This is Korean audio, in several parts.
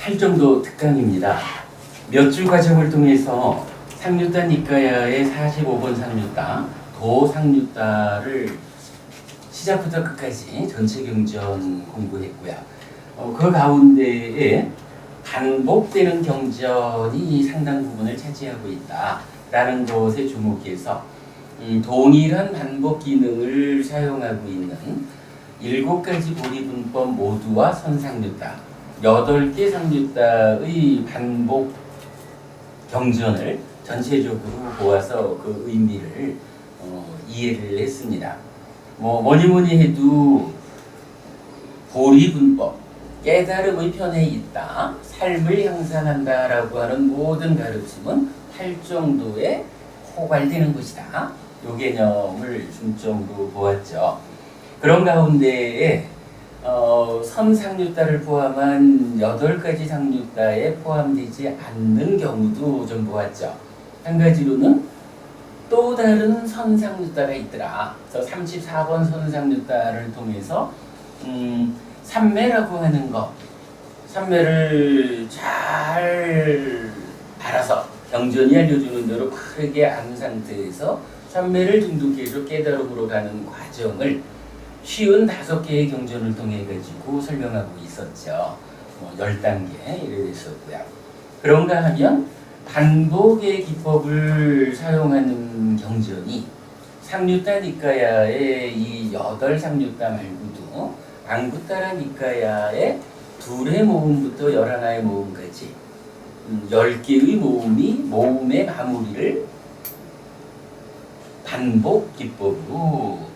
팔정도 특강입니다. 몇 주 과정을 통해서 상류따 니까야의 45번 상류따, 도상류따를 시작부터 끝까지 전체 경전 공부했고요. 그 가운데에 반복되는 경전이 상당 부분을 차지하고 있다라는 것에 주목해서 동일한 반복 기능을 사용하고 있는 7가지 보리분법 모두와 선상류따, 8개 상류따의 반복 경전을 전체적으로 보아서 그 의미를 이해를 했습니다. 뭐니 해도 보리분법, 깨달음의 편에 있다, 삶을 향상한다라고 하는 모든 가르침은 팔정도에 포괄되는 것이다. 이 개념을 중점으로 보았죠. 그런 가운데에 선상류따를 포함한 8가지 상류따에 포함되지 않는 경우도 좀 보았죠. 한 가지로는 또 다른 선상류따가 있더라. 그래서 34번 선상류따를 통해서 삼매라고 하는 것, 삼매를 잘 알아서 경전이 알려주는 대로 빠르게 아는 상태에서 삼매를 중독해서 깨달음으로 가는 과정을 쉬운 5개의 경전을 통해 가지고 설명하고 있었죠. 10단계 이래 됐었고요. 그런가 하면 반복의 기법을 사용하는 경전이 상류따 니까야의 이 8상류따 말고도 앙구따라 니까야의 2의 모음부터 11의 모음까지 10개의 모음의 마무리를 반복 기법으로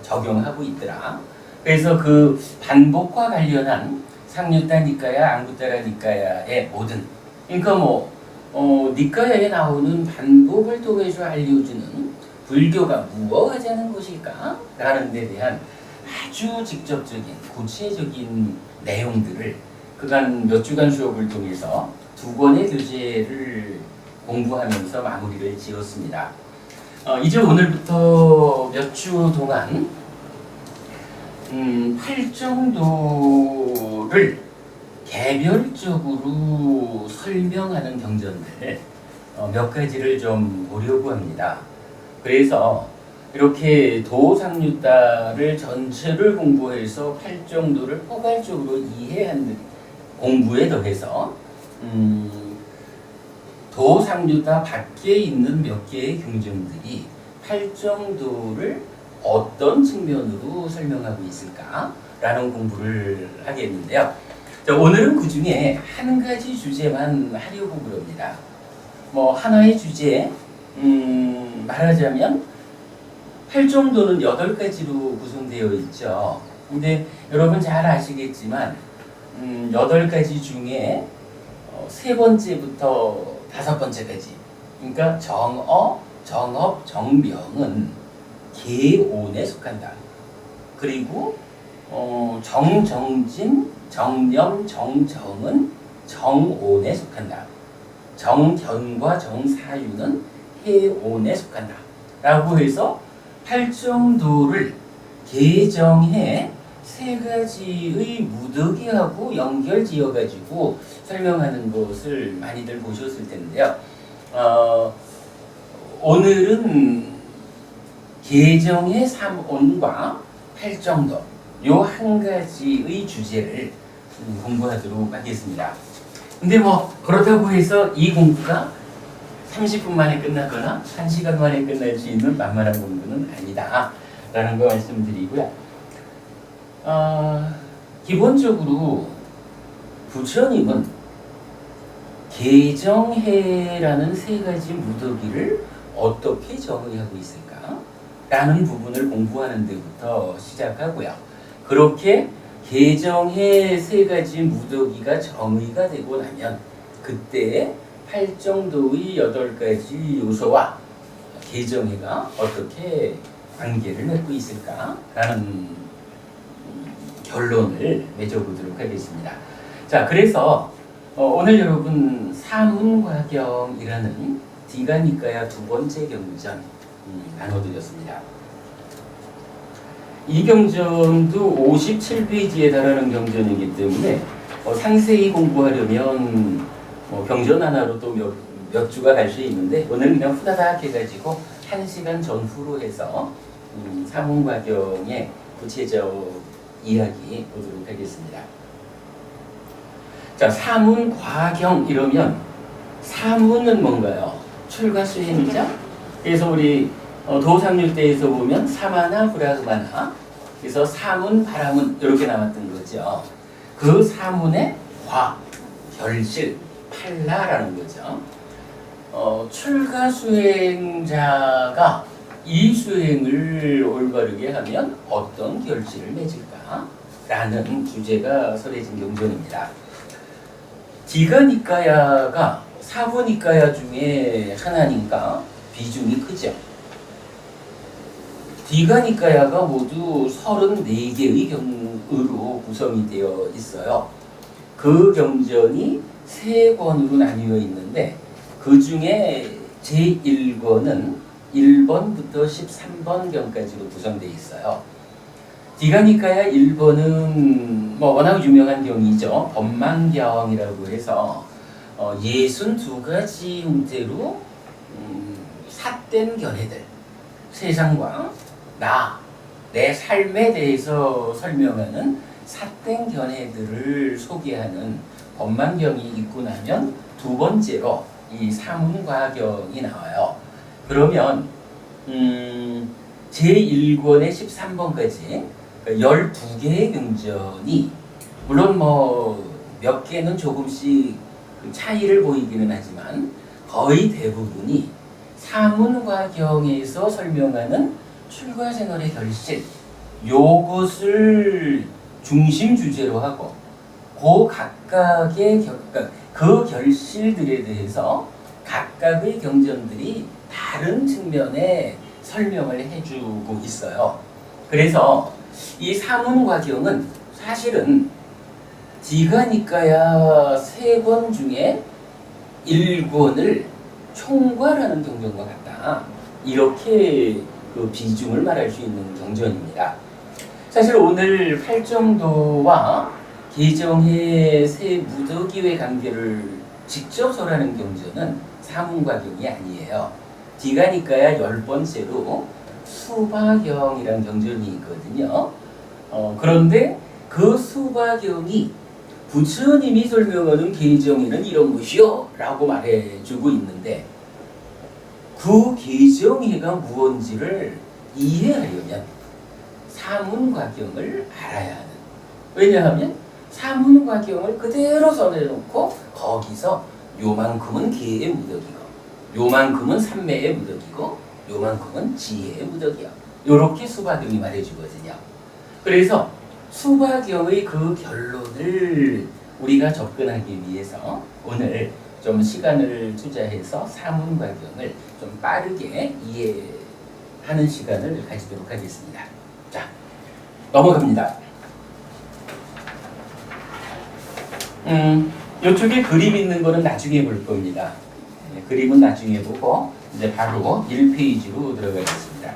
적용하고 있더라. 그래서 그 반복과 관련한 상류따 니까야, 앙구따라 니까야의 모든, 그러니까 니까야에 나오는 반복을 통해서 알려주는 불교가 무엇하자는 것일까? 라는 데 대한 아주 직접적인 구체적인 내용들을 그간 몇 주간 수업을 통해서 2권의 교재를 공부하면서 마무리를 지었습니다. 이제 오늘부터 몇 주 동안 팔정도를 개별적으로 설명하는 경전들 몇 가지를 좀 보려고 합니다. 그래서 이렇게 도상류따를 전체를 공부해서 팔정도를 포괄적으로 이해하는 공부에 더해서 도상류따 밖에 있는 몇 개의 경전들이 팔정도를 어떤 측면으로 설명하고 있을까라는 공부를 하겠는데요. 자, 오늘은 그 중에 한 가지 주제만 하려고 그럽니다. 하나의 주제, 말하자면 팔정도는 8가지로 구성되어 있죠. 근데 여러분 잘 아시겠지만 8가지 중에 3번째부터 5번째까지, 그러니까 정어, 정업, 정명은 계온에 속한다. 그리고 정정진, 정념, 정정은 정온에 속한다. 정견과 정사유는 해온에 속한다. 라고 해서 팔정도를 개정해 3가지의 무더기하고 연결지어가지고 설명하는 것을 많이들 보셨을 텐데요. 오늘은 개정의 3온과 팔정도 요 한 가지의 주제를 공부하도록 하겠습니다. 근데 그렇다고 해서 이 공부가 30분 만에 끝나거나 1시간 만에 끝날 수 있는 만만한 공부는 아니다 라는 거 말씀드리고요. 기본적으로 부처님은 개정해라는 3가지 무더기를 어떻게 정의하고 있을까? 라는 부분을 공부하는 데부터 시작하고요. 그렇게 개정해 3가지 무더기가 정의가 되고 나면 그때 팔정도의 8가지 요소와 개정해가 어떻게 관계를 맺고 있을까라는 결론을 맺어보도록 하겠습니다. 자, 그래서 오늘 여러분 사문과경이라는 디가니까야 2번째 경전 나눠드렸습니다. 이 경전도 57페이지에 달하는 경전이기 때문에 상세히 공부하려면 경전 하나로 또 몇 주가 갈 수 있는데 오늘은 그냥 후다닥 해가지고 1시간 전후로 해서 사문과경의 구체적 이야기 보도록 하겠습니다. 자, 사문과경 이러면 사문은 뭔가요? 출가 수행이죠. 그래서 우리 도삼육대에서 보면 사마나 브라흐마나 그래서 사문 바라문 이렇게 나왔던 거죠. 그 사문의 과 결실 팔라라는 거죠. 출가 수행자가 이 수행을 올바르게 하면 어떤 결실을 맺을까? 라는 주제가 설해진 경전입니다. 디가니까야가 사부니까야 중에 하나니까 비중이 크죠. 디가니까야가 모두 34개의 경으로 구성이 되어 있어요. 그 경전이 3권으로 나뉘어 있는데 그 중에 제1권은 1번부터 13번경까지로 구성되어 있어요. 디가니까야 1번은 워낙 유명한 경이죠. 법망경이라고 해서 62가지 형태로 삿된 견해들, 세상과 내 삶에 대해서 설명하는 삿된 견해들을 소개하는 법망경이 있고 나면 두 번째로 이 사문과경이 나와요. 그러면 제1권의 13번까지 12개의 경전이 물론 몇 개는 조금씩 차이를 보이기는 하지만 거의 대부분이 사문과경에서 설명하는 출가생활의 결실 요것을 중심 주제로 하고 그 각각의 그 결실들에 대해서 각각의 경전들이 다른 측면에 설명을 해주고 있어요. 그래서 이 사문과경은 사실은 디가니까야 3권 중에 1권을 총괄하는 경전과 같다. 이렇게 그 비중을 말할 수 있는 경전입니다. 사실 오늘 팔정도와 계정의 세 무더기의 관계를 직접 설하는 경전은 사문과경이 아니에요. 디가니까야 10번째로 수바경이라는 경전이 있거든요. 그런데 그 수바경이 부처님이 설명하는 계정에는 이런 것이요 라고 말해주고 있는데 그 계정회가 무언지를 이해하려면 사문과경을 알아야 하는. 왜냐하면 사문과경을 그대로 전해놓고 거기서 요만큼은 계의 무덕이고 요만큼은 삼매의 무덕이고 요만큼은 지혜의 무덕이야. 요렇게 수바경이 말해주거든요. 그래서 수바경의 그 결론을 우리가 접근하기 위해서 오늘 좀 시간을 투자해서 사문과경을 좀 빠르게 이해하는 시간을 가지도록 하겠습니다. 자, 넘어갑니다. 이쪽에 그림 있는 거는 나중에 볼 겁니다. 그림은 나중에 보고 이제 바로 1페이지로 들어가겠습니다.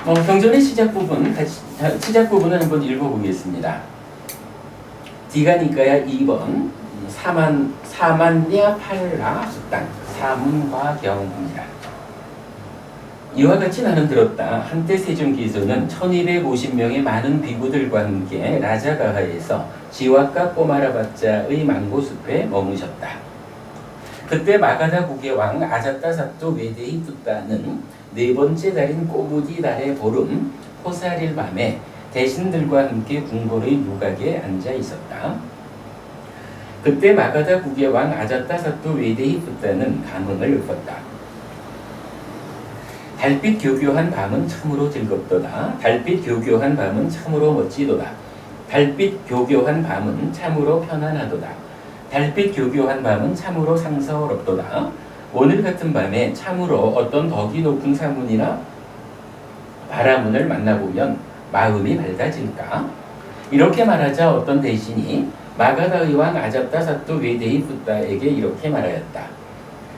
경전의 시작 부분을 한번 읽어보겠습니다. 디가니까야 2번 사만냐 팔라 숙당 사문과경입니다. 이와 같이 나는 들었다. 한때 세종께서는 1250명의 많은 비구들과 함께 라자가하에서 지와카 꼬마라바짜의 망고숲에 머무셨다. 그때 마가다 국의 왕 아자타사토 외대히 붓다는 4번째 달인 꼬부디 달의 보름 호사릴 밤에 대신들과 함께 궁궐의 누각에 앉아 있었다. 그때 마가다 국의 왕 아자타사토 외대히 붓다는 감흥을 읊었다. 달빛 교교한 밤은 참으로 즐겁도다. 달빛 교교한 밤은 참으로 멋지도다. 달빛 교교한 밤은 참으로 편안하도다. 달빛 교교한 밤은 참으로 상서롭도다. 오늘 같은 밤에 참으로 어떤 덕이 높은 사문이나 바라문을 만나보면 마음이 밝아질까? 이렇게 말하자 어떤 대신이 마가다의 왕 아잡다사토 외대히 붓다에게 이렇게 말하였다.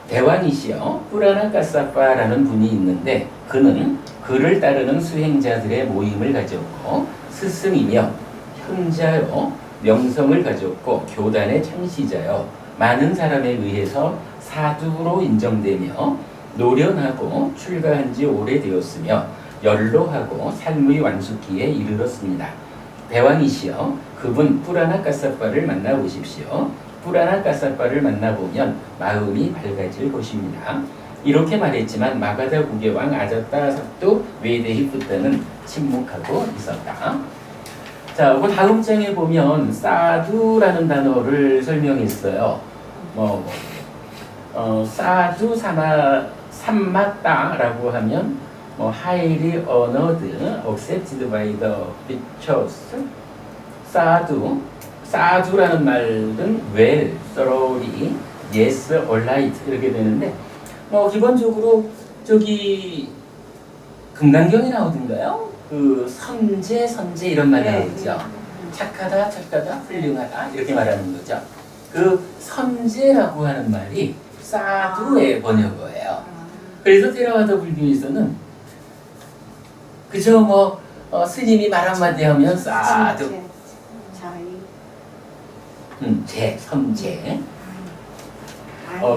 대왕이시여 뿌라나 까사파라는 분이 있는데 그는 그를 따르는 수행자들의 모임을 가졌고 스승이며 훈자요 명성을 가졌고 교단의 창시자요 많은 사람에 의해서 사두로 인정되며 노련하고 출가한 지 오래되었으며 연로하고 삶의 완숙기에 이르렀습니다. 대왕이시여 그분 뿌라나 까사빠를 만나보십시오. 뿌라나 까사빠를 만나보면 마음이 밝아질 것입니다. 이렇게 말했지만 마가다 국의 왕 아자따 삽도 외대히 푸따는 침묵하고 있었다. 자, 그 다음 장에 보면 사두라는 단어를 설명했어요. 사두 삼마따라고 하면 highly honored, accepted by the virtuous. 사두라는 말은 well, thoroughly, yes, alright 이렇게 되는데 기본적으로 저기 금강경에 나오던가요? 그 선제 이런 말 나오죠. 착하다, 훌륭하다 이렇게 말하는 거죠. 그 선제라고 하는 말이 사두의 번역어예요. 그래서 테라와다 불교에서는 그저 스님이 말 한마디 하면 사두, 선제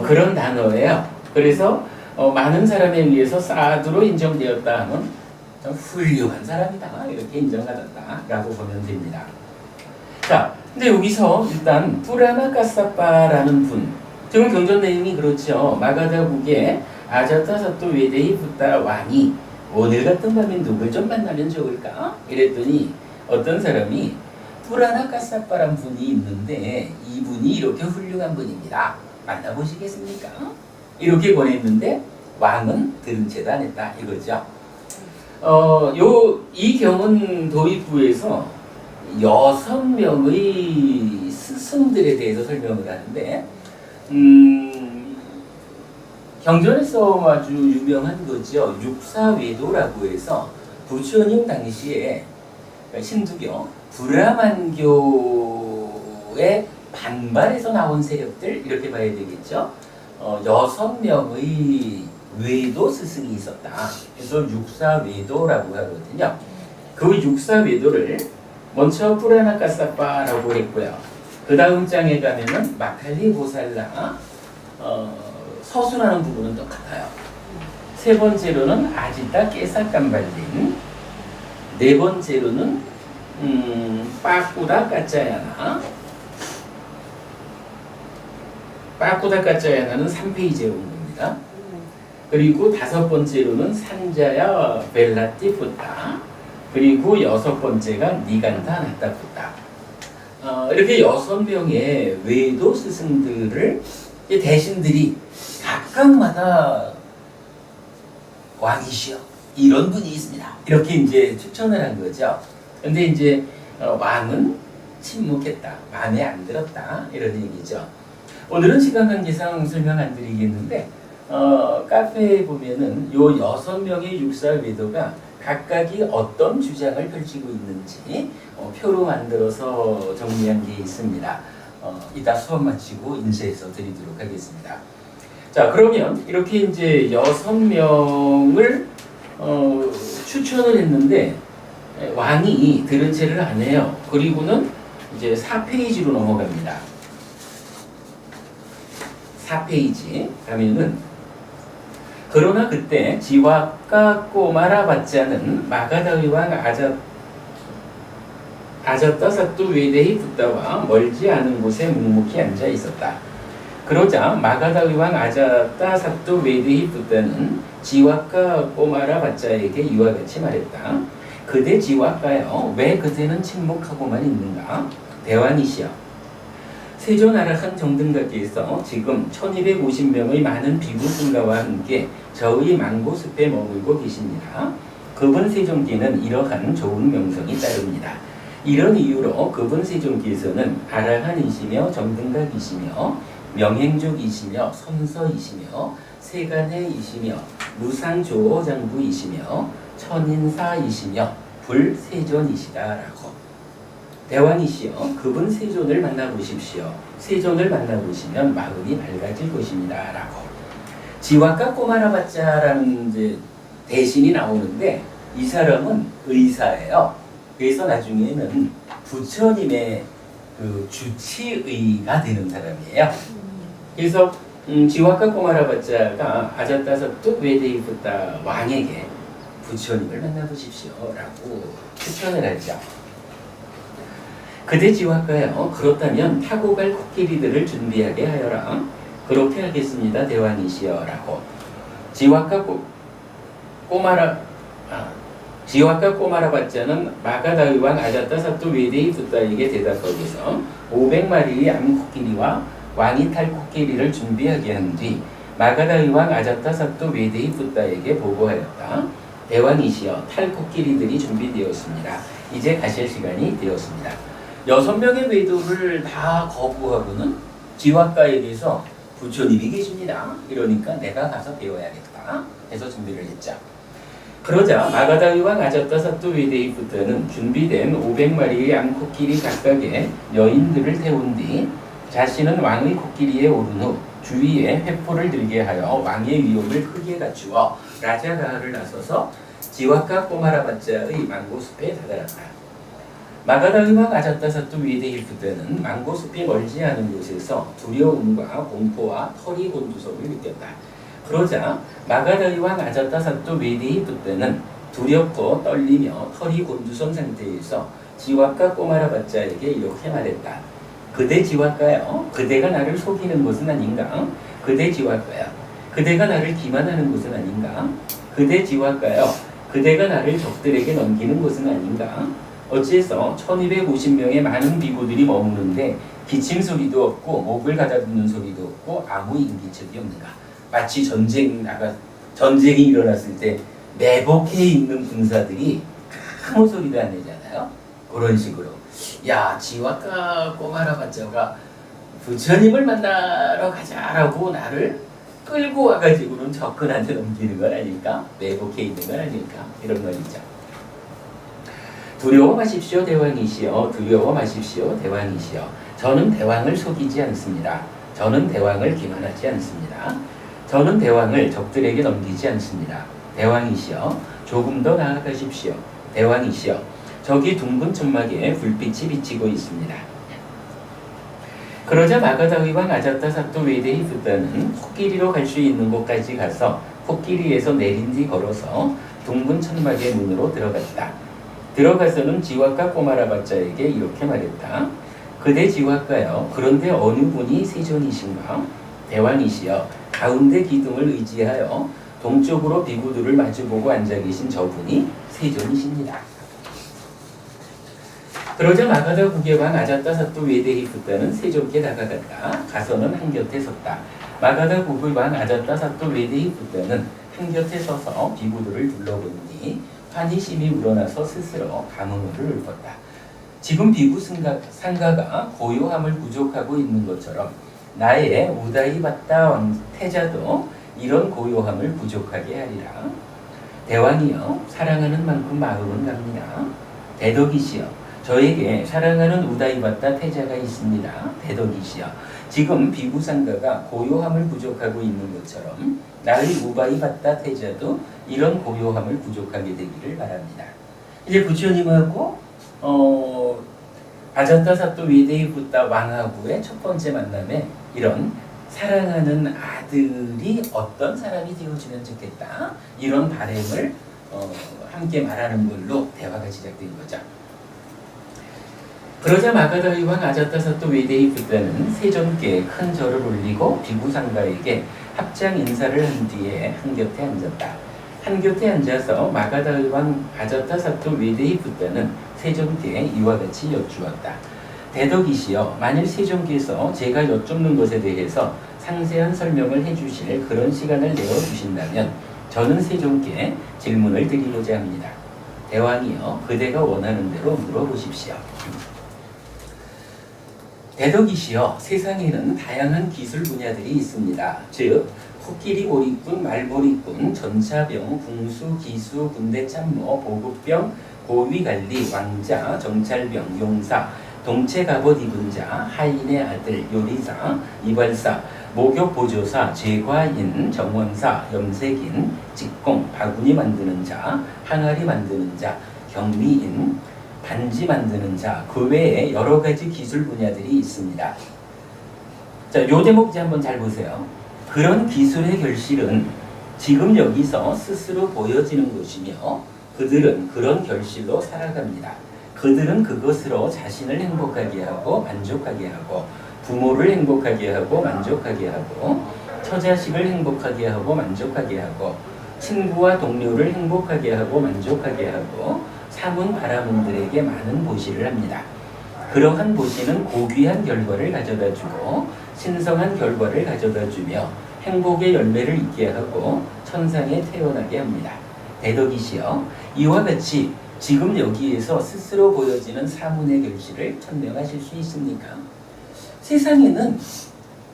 그런 단어예요. 그래서 많은 사람에 의해서 사두로 인정되었다 하면 훌륭한 사람이다 이렇게 인정받았다라고 보면 됩니다. 자, 근데 여기서 일단 뿌라나 까사빠라는 분, 지금 경전 내용이 그렇죠. 마가다국의 아자타 사또 외대히 붓다 왕이 오늘 같은 밤에 누굴 좀 만나면 좋을까? 이랬더니 어떤 사람이 뿌라나 까사빠란 분이 있는데 이분이 이렇게 훌륭한 분입니다. 만나보시겠습니까? 이렇게 권했는데 왕은 들은 채도 안 했다 이거죠. 이 경은 도입부에서 6명의 스승들에 대해서 설명을 하는데 경전에서 아주 유명한 거죠. 육사외도라고 해서 부처님 당시에 신두교 브라만교의 반발에서 나온 세력들 이렇게 봐야 되겠죠. 6명의 외도 스승이 있었다. 그래서 육사외도라고 하거든요. 그 육사외도를 먼저 뿌라나 까사빠라고 했고요. 그 다음 장에 가면은 마칼리 보살라 서술하는 부분은 똑같아요. 세 번째로는 아지타 깨사깜발린, 네 번째로는 빠꾸다 까짜야나. 빠꾸다 까짜야나는 3페이지에 온 겁니다. 그리고 다섯 번째로는 산자야 벨라티 푸타, 그리고 여섯 번째가 니간타 나타 푸타. 이렇게 6명의 외도 스승들을 대신들이 각각마다 왕이시여 이런 분이 있습니다. 이렇게 이제 추천을 한 거죠. 근데 이제 왕은 침묵했다, 마음에 안 들었다 이런 얘기죠. 오늘은 시간 관계상 설명 안 드리겠는데 카페에 보면은 요 6명의 육사외도가 각각이 어떤 주장을 펼치고 있는지 표로 만들어서 정리한 게 있습니다. 이따 수업 마치고 인쇄해서 드리도록 하겠습니다. 자, 그러면 이렇게 이제 6명을 추천을 했는데 왕이 들은 채를 안 해요. 그리고는 이제 4페이지로 넘어갑니다. 4페이지 가면은 그러나 그때 지와까 꼬마라 받자는 마가다의 왕 아자따 사또 외대히 붓다와 멀지 않은 곳에 묵묵히 앉아 있었다. 그러자 마가다의 왕 아자따 사또 외대히 붓다는 지와까 꼬마라 받자에게 이와 같이 말했다. 그대 지와까요, 왜 그대는 침묵하고만 있는가? 대왕이시여, 세존아라칸 정등각께서 지금 1250명의 많은 비구승가와 함께 저의 망고숲에 머물고 계십니다. 그분 세존께는 이러한 좋은 명성이 따릅니다. 이런 이유로 그분 세존께서는 아라한이시며 정등각이시며 명행족이시며 선서이시며 세간해이시며 무상조호장부이시며 천인사이시며 불세존이시다라고. 대왕이시여, 그분 세존을 만나보십시오. 세존을 만나보시면 마음이 밝아질 것입니다. 라고. 지와까 꼬마라바짜라는 이제 대신이 나오는데 이 사람은 의사예요. 그래서 나중에는 부처님의 그 주치의가 되는 사람이에요. 그래서 지와카 꼬마라바짜가 아자타사또 웨데이부타 왕에게 부처님을 만나보십시오라고 추천을 하죠. 그대 지와카요, 그렇다면 타고 갈 코끼리들을 준비하게 하여라. 그렇게 하겠습니다, 대왕이시여라고. 지와카 꼬마라바짜는 마가다의 왕 아자타사또 웨데이부타에게 대답하고서 500마리의 암코끼리와 왕이 탈 코끼리를 준비하게 한 뒤 마가다의 왕 아자타사또 웨데이부타에게 보고하였다. 대왕이시여, 탈 코끼리들이 준비되었습니다. 이제 가실 시간이 되었습니다. 6명의 외도를 다 거부하고는 지와카에게서 부처님이 계십니다. 이러니까 내가 가서 배워야겠다 해서 준비를 했죠. 그러자 마가다의 왕 아자타사또 웨데이부타는 준비된 500마리의 암코끼리 각각의 여인들을 태운 뒤 자신은 왕의 코끼리에 오른 후 주위에 회포를 들게 하여 왕의 위엄을 크게 갖추어 라자가하를 나서서 지와카 꼬마라바짜의 망고숲에 다다랐다. 마가다의 왕 아자타사또 웨데이부타는 망고숲이 멀지 않은 곳에서 두려움과 공포와 털이 곤두섬을 느꼈다. 그러자 마가다의 왕 아자타사또 웨데이부타는 두렵고 떨리며 털이 곤두선 상태에서 지와카 꼬마라바짜에게 이렇게 말했다. 그대 지와카야, 그대가 나를 속이는 것은 아닌가? 그대 지와카야, 그대가 나를 기만하는 것은 아닌가? 그대 지와카야, 그대가 나를 적들에게 넘기는 것은 아닌가? 어째서 1250명의 많은 비구들이 머무는데 기침 소리도 없고 목을 가다듬는 소리도 없고 아무 인기척이 없는가? 마치 전쟁이 일어났을 때 매복해 있는 군사들이 아무 소리도 안 내잖아요. 그런 식으로. 야, 지와카 꼬마라바짜가 부처님을 만나러 가자라고 나를 끌고 와가지고는 적군한테 넘기는 건 아닐까? 매복해 있는 건 아닐까? 이런 말이죠. 두려워 마십시오, 대왕이시여. 두려워 마십시오, 대왕이시여. 저는 대왕을 속이지 않습니다. 저는 대왕을 기만하지 않습니다. 저는 대왕을 적들에게 넘기지 않습니다. 대왕이시여, 조금 더 나아가십시오. 대왕이시여, 저기 둥근 천막에 불빛이 비치고 있습니다. 그러자 마가다의 왕 아자타사또 웨데이부타는 코끼리로 갈 수 있는 곳까지 가서 코끼리에서 내린 뒤 걸어서 둥근 천막의 문으로 들어갔다. 들어가서는 지와카 꼬마라바짜에게 이렇게 말했다. 그대 지와카여, 그런데 어느 분이 세존이신가? 대왕이시여, 가운데 기둥을 의지하여 동쪽으로 비구들을 마주보고 앉아 계신 저분이 세존이십니다. 그러자 마가다 국의 왕 아자타사또 웨데이부타는 세존께 다가갔다. 가서는 한곁에 섰다. 마가다 국의 왕 아자타사또 웨데이부타는 한곁에 서서 비구들을 둘러본 뒤 환희심이 우러나서 스스로 감흥을 읊었다. 지금 비구 상가가 고요함을 부족하고 있는 것처럼 나의 우다이바타 태자도 이런 고요함을 부족하게 하리라. 대왕이여, 사랑하는 만큼 마음은 갑니다. 대덕이시여, 저에게 사랑하는 우다이바타 태자가 있습니다. 대덕이시여, 지금 비구상가가 고요함을 부족하고 있는 것처럼 나의 우바이바타 태자도 이런 고요함을 부족하게 되기를 바랍니다. 이제 부처님하고 아자타사또 웨데이부타 왕하고의 첫 번째 만남에 이런 사랑하는 아들이 어떤 사람이 되어주면 좋겠다, 이런 바람을 함께 말하는 걸로 대화가 시작된 거죠. 그러자 마가다의 왕 아자타사또 웨데이부타는 세존께 큰 절을 올리고 비구상가에게 합장 인사를 한 뒤에 한곁에 앉았다. 한곁에 앉아서 마가다의 왕 아자타사또 웨데이부타는 세존께 이와 같이 여쭈었다. 대덕이시여, 만일 세존께서 제가 여쭙는 것에 대해서 상세한 설명을 해주실 그런 시간을 내어주신다면 저는 세존께 질문을 드리고자 합니다. 대왕이여, 그대가 원하는 대로 물어보십시오. 대덕이시여, 세상에는 다양한 기술 분야들이 있습니다. 즉, 코끼리 몰이꾼, 말몰이꾼, 전차병, 궁수, 기수, 군대 참모, 보급병, 고위관리, 왕자, 정찰병, 용사, 동체 갑옷 입은 자, 하인의 아들, 요리사, 이발사, 목욕 보조사, 제과인, 정원사, 염색인, 직공, 바구니 만드는 자, 항아리 만드는 자, 경미인, 반지 만드는 자, 그 외에 여러 가지 기술 분야들이 있습니다. 자, 요 대목 이제 한번 잘 보세요. 그런 기술의 결실은 지금 여기서 스스로 보여지는 것이며 그들은 그런 결실로 살아갑니다. 그들은 그것으로 자신을 행복하게 하고 만족하게 하고 부모를 행복하게 하고 만족하게 하고 처자식을 행복하게 하고 만족하게 하고 친구와 동료를 행복하게 하고 만족하게 하고 사문 바라문들에게 많은 보시를 합니다. 그러한 보시는 고귀한 결과를 가져다 주고 신성한 결과를 가져다 주며 행복의 열매를 있게 하고 천상에 태어나게 합니다. 대덕이시여, 이와 같이 지금 여기에서 스스로 보여지는 사문의 결실을 천명하실 수 있습니까? 세상에는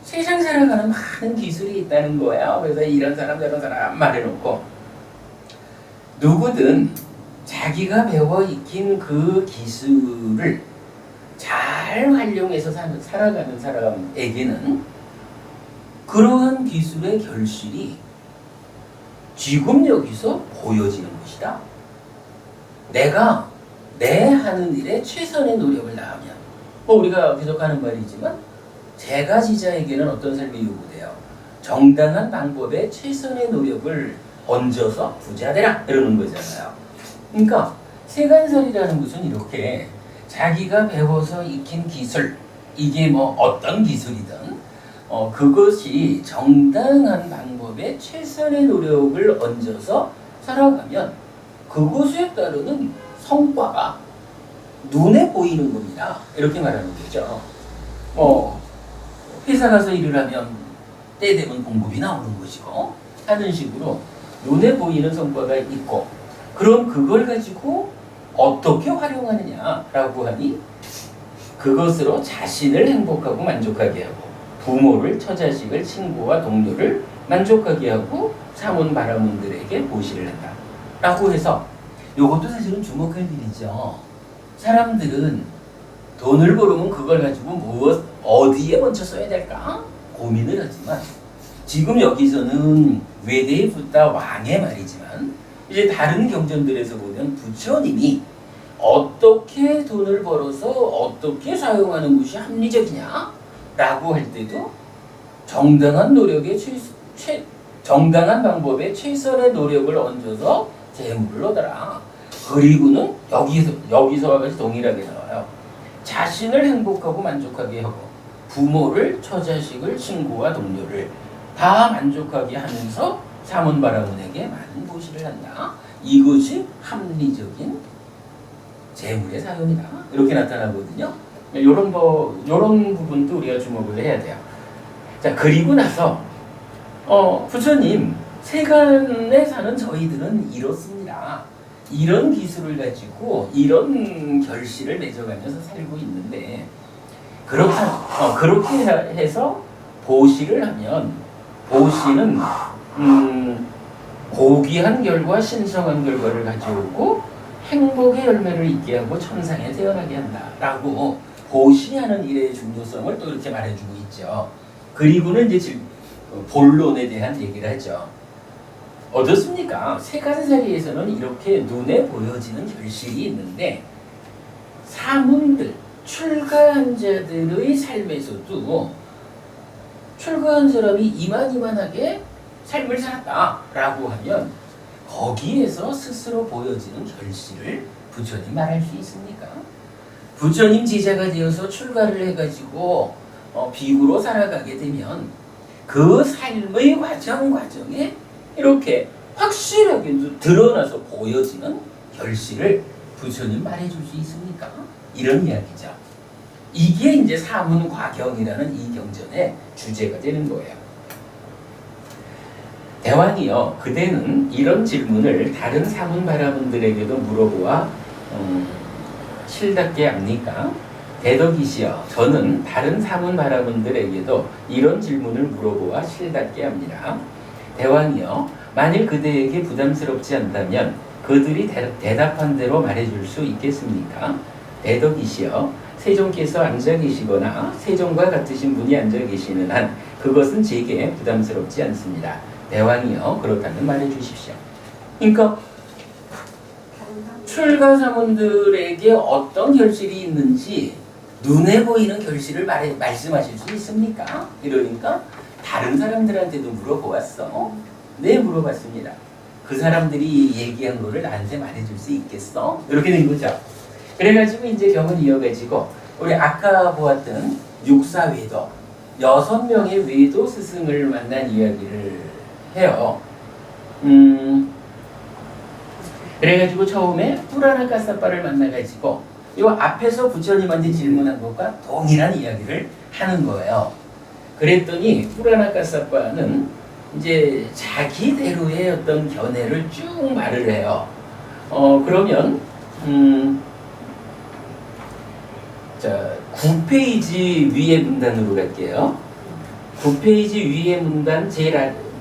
세상 살아가는 많은 기술이 있다는 거예요. 그래서 이런 사람 저런 사람 말해놓고 누구든 자기가 배워 익힌 그 기술을 잘 활용해서 살아가는 사람에게는 그러한 기술의 결실이 지금 여기서 보여지는 것이다. 내가 내 하는 일에 최선의 노력을 다하면, 우리가 계속 하는 말이지만 제가 지자에게는 어떤 삶이 요구돼요? 정당한 방법에 최선의 노력을 얹어서 부자 되라 이러는 거잖아요. 그러니까 세간살이라는 것은 이렇게 자기가 배워서 익힌 기술, 이게 뭐 어떤 기술이든 그것이 정당한 방법에 최선의 노력을 얹어서 살아가면 그것에 따르는 성과가 눈에 보이는 겁니다. 이렇게 말하는 거죠. 회사 가서 일을 하면 때 되면 공급이 나오는 것이고 하는 식으로 눈에 보이는 성과가 있고, 그럼 그걸 가지고 어떻게 활용하느냐라고 하니 그것으로 자신을 행복하고 만족하게 하고 부모를, 처자식을, 친구와 동료를 만족하게 하고 사문 바라문들에게 보시를 한다 라고 해서, 이것도 사실은 주목할 일이죠. 사람들은 돈을 벌으면 그걸 가지고 어디에 먼저 써야 될까 고민을 하지만, 지금 여기서는 외대에 붙다 왕의 말이지만 이제 다른 경전들에서 보면 부처님이 어떻게 돈을 벌어서 어떻게 사용하는 것이 합리적이냐 라고 할 때도 정당한 노력에 정당한 방법에 최선의 노력을 얹어서 재물을 얻어라. 그리고는 여기서와 같이 동일하게 나와요. 자신을 행복하고 만족하게 하고 부모를, 처자식을, 친구와 동료를 다 만족하게 하면서 사문바라문에게 많은 보시를 한다. 이것이 합리적인 재물의 사용이다. 이렇게 나타나거든요. 이런 부분도 우리가 주목을 해야 돼요. 자, 그리고 나서 부처님, 세간에 사는 저희들은 이렇습니다. 이런 기술을 가지고 이런 결실을 맺어가면서 살고 있는데, 그렇게 해서 보시를 하면, 보시는 고귀한 결과, 신성한 결과를 가져오고 행복의 열매를 있게 하고 천상에 태어나게 한다라고 보시하는 일의 중요성을 또 이렇게 말해주고 있죠. 그리고는 이제 본론에 대한 얘기를 하죠. 어떻습니까? 세간살이에서는 이렇게 눈에 보여지는 결실이 있는데, 사문들, 출가한 자들의 삶에서도 출가한 사람이 이만하게 삶을 살았다라고 하면 거기에서 스스로 보여지는 결실을 부처님 말할 수 있습니까? 부처님 제자가 되어서 출가를 해가지고 비구로 살아가게 되면 그 삶의 과정에 이렇게 확실하게 드러나서 보여지는 결실을 부처님 말해줄 수 있습니까? 이런 이야기죠. 이게 이제 사문과경이라는 이 경전의 주제가 되는 거예요. 대왕이여, 그대는 이런 질문을 다른 사문바라문들에게도 물어보아 실답게 합니까? 대덕이시여, 저는 다른 사문바라문들에게도 이런 질문을 물어보아 실답게 합니다. 대왕이여, 만일 그대에게 부담스럽지 않다면 그들이 대답한 대로 말해줄 수 있겠습니까? 대덕이시여, 세종께서 앉아 계시거나 세종과 같으신 분이 앉아 계시는 한 그것은 제게 부담스럽지 않습니다. 대왕이여, 그렇다면 말해주십시오. 그러니까 출가사문들에게 어떤 결실이 있는지 눈에 보이는 결실을 말씀하실 수 있습니까? 이러니까 다른 사람들한테도 물어보았어. 네, 물어봤습니다. 그 사람들이 얘기한 거를 나한테 말해줄 수 있겠어? 이렇게 된 거죠. 그래가지고 이제 경을 이어가지고 우리 아까 보았던 육사외도 6명의 외도 스승을 만난 이야기를 해요. 그래가지고 처음에 뿌라나 까사빠를 만나가지고 이 앞에서 부처님한테 질문한 것과 동일한 이야기를 하는 거예요. 그랬더니 뿌라나 까사빠는 이제 자기대로의 어떤 견해를 쭉 말을 해요. 그러면 자 9페이지 위에 문단으로 갈게요. 9페이지 위에 문단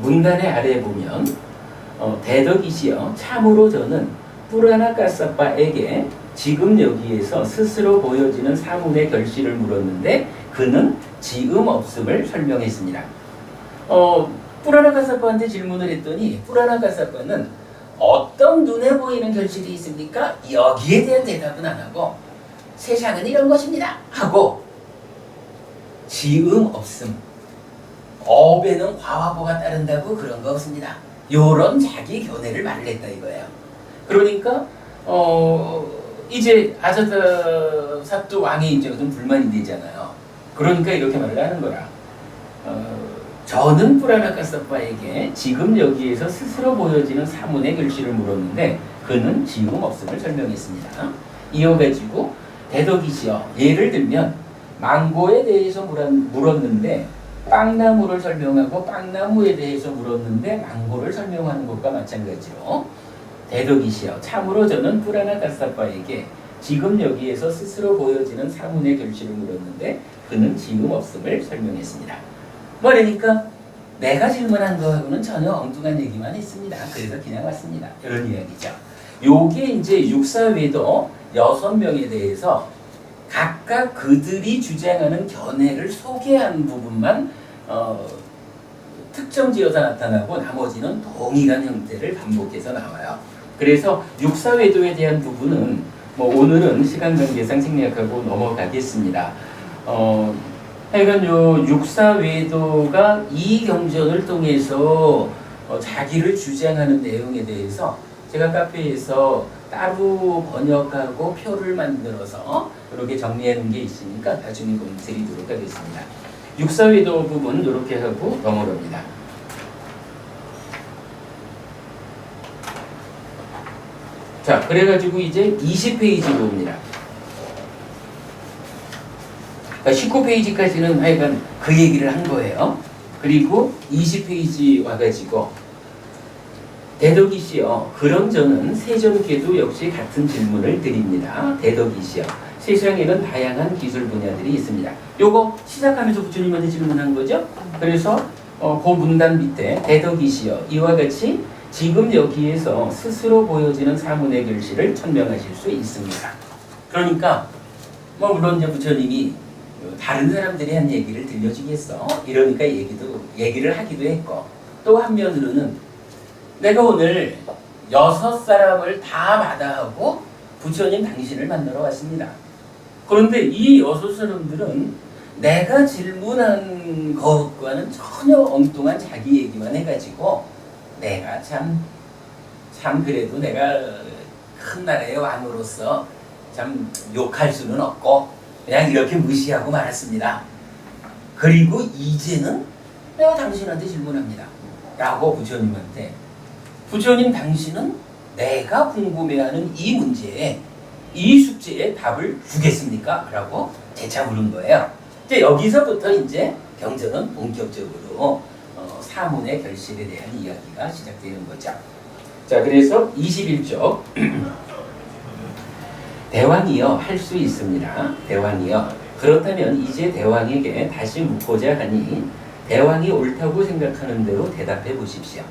문단의 아래에 보면 대덕이시여 참으로 저는 뿌라나 까사빠에게 지금 여기에서 스스로 보여지는 사문의 결실을 물었는데 그는 지금 없음을 설명했습니다. 뿌라나 까사빠한테 질문을 했더니 뿌라나 까사빠는 어떤 눈에 보이는 결실이 있습니까? 여기에 대한 대답은 안 하고 세상은 이런 것입니다 하고 지음 없음, 업에는 과화보가 따른다고 그런 거 없습니다. 요런 자기 견해를 말을 했다 이거예요. 그러니까 이제 아자타 사또 왕의 이제 좀 불만이 되잖아요. 그러니까 이렇게 말을 하는 거라. 저는 뿌라나 까사빠에게 지금 여기에서 스스로 보여지는 사문의 결실을 물었는데 그는 지음 없음을 설명했습니다. 이어가지고 대덕이시여 예를 들면 망고에 대해서 물었는데 빵나무를 설명하고 빵나무에 대해서 물었는데 망고를 설명하는 것과 마찬가지로 대덕이시여 참으로 저는 뿌라나 까사빠에게 지금 여기에서 스스로 보여지는 사문의 결실을 물었는데 그는 지음 없음을 설명했습니다. 뭐라니까 내가 질문한 거하고는 전혀 엉뚱한 얘기만 했습니다. 그래서 그냥 왔습니다. 이런 이야기죠. 요게 이제 육사외도 6명에 대해서 각각 그들이 주장하는 견해를 소개한 부분만 특정지어서 나타나고 나머지는 동일한 형태를 반복해서 나와요. 그래서 육사외도에 대한 부분은 뭐 오늘은 시간 관계상 생략하고 넘어가겠습니다. 하여간 요 육사외도가 이 경전을 통해서 자기를 주장하는 내용에 대해서 제가 카페에서 따로 번역하고 표를 만들어서 이렇게 정리해 놓은 게 있으니까 나중에 드리도록 하겠습니다. 육사외도 부분 이렇게 하고 넘어갑니다. 자, 그래가지고 이제 20페이지로 옵니다. 19페이지까지는 하여간 그 얘기를 한 거예요. 그리고 20페이지 와가지고 대덕이시여 그런 저는 세존께도 역시 같은 질문을 드립니다. 대덕이시여 세상에는 다양한 기술 분야들이 있습니다. 요거 시작하면서 부처님한테 질문한 거죠. 그래서 그 문단 밑에 대덕이시여 이와 같이 지금 여기에서 스스로 보여지는 사문의 결실을 천명하실 수 있습니다. 그러니까 뭐 물론 이제 부처님이 다른 사람들이 한 얘기를 들려주겠어 이러니까 얘기를 하기도 했고 또 한면으로는 내가 오늘 6사람을 다 마다하고 부처님 당신을 만나러 왔습니다. 그런데 이 6사람들은 내가 질문한 것과는 전혀 엉뚱한 자기 얘기만 해가지고 내가 참 그래도 내가 큰 나라의 왕으로서 참 욕할 수는 없고 그냥 이렇게 무시하고 말았습니다. 그리고 이제는 내가 당신한테 질문합니다. 라고 부처님한테 부처님 당신은 내가 궁금해하는 이 문제에 이 숙제에 답을 주겠습니까? 라고 재차 물은 거예요. 이제 여기서부터 이제 경전은 본격적으로 사문의 결실에 대한 이야기가 시작되는 거죠. 자, 그래서 21쪽 대왕이여 할 수 있습니다. 대왕이여 그렇다면 이제 대왕에게 다시 묻고자 하니 대왕이 옳다고 생각하는 대로 대답해 보십시오.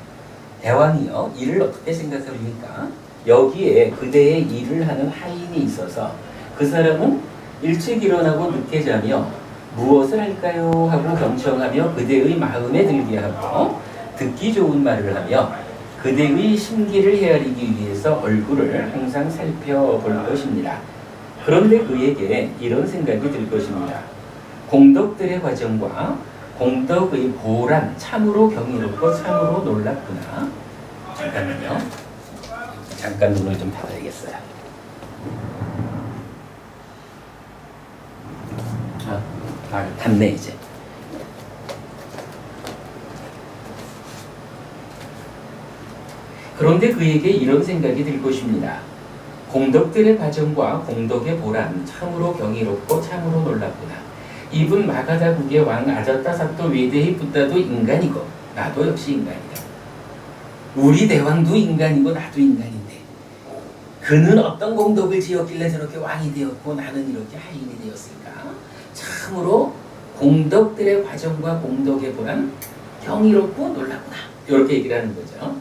대왕이여 이를 어떻게 생각합니까? 여기에 그대의 일을 하는 하인이 있어서 그 사람은 일찍 일어나고 늦게 자며 무엇을 할까요? 하고 경청하며 그대의 마음에 들게 하고 듣기 좋은 말을 하며 그대의 심기를 헤아리기 위해서 얼굴을 항상 살펴볼 것입니다. 그런데 그에게 이런 생각이 들 것입니다. 공덕들의 과정과 공덕의 보란 참으로 경이롭고 참으로 놀랍구나. 잠깐만요. 잠깐 눈을 좀 닫아야겠어요. 닫네 이제. 그런데 그에게 이런 생각이 들 것입니다. 공덕들의 과정과 공덕의 보란 참으로 경이롭고 참으로 놀랍구나. 이분 마가다국의 왕 아자타사또 외대의 붓다도 인간이고 나도 역시 인간이다. 우리 대왕도 인간이고 나도 인간인데 그는 어떤 공덕을 지었길래 저렇게 왕이 되었고 나는 이렇게 하인이 되었을까? 참으로 공덕들의 과정과 공덕의 보란 경이롭고 놀랍구나. 이렇게 얘기를 하는 거죠.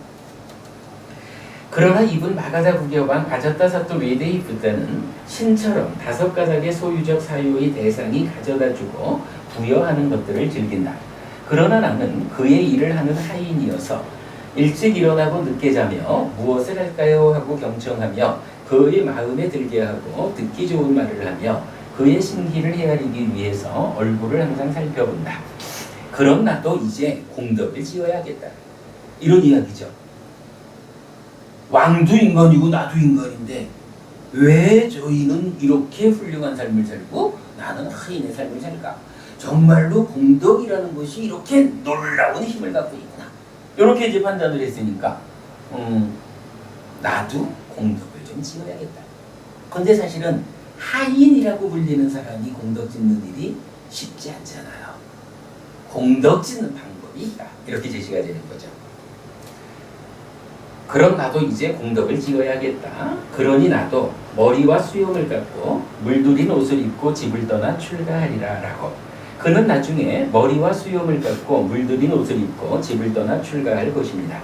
그러나 이분 마가다국의 왕 아자타사또 외대의 붓다는 신처럼 5가닥의 소유적 사유의 대상이 가져다주고 부여하는 것들을 즐긴다. 그러나 나는 그의 일을 하는 하인이어서 일찍 일어나고 늦게 자며 무엇을 할까요? 하고 경청하며 그의 마음에 들게 하고 듣기 좋은 말을 하며 그의 심기를 헤아리기 위해서 얼굴을 항상 살펴본다. 그럼 나도 이제 공덕을 지어야겠다. 이런 이야기죠. 왕도 인간이고 나도 인간인데 왜 저희는 이렇게 훌륭한 삶을 살고 나는 하인의 삶을 살까? 정말로 공덕이라는 것이 이렇게 놀라운 힘을 갖고 있구나. 이렇게 이제 판단을 했으니까 나도 공덕을 좀 지어야겠다. 근데 사실은 하인이라고 불리는 사람이 공덕 짓는 일이 쉽지 않잖아요. 공덕 짓는 방법이 있다. 이렇게 제시가 되는 거죠. 그럼 나도 이제 공덕을 지어야겠다. 그러니 나도 머리와 수염을 깎고 물들인 옷을 입고 집을 떠나 출가하리라 라고. 그는 나중에 머리와 수염을 깎고 물들인 옷을 입고 집을 떠나 출가할 것입니다.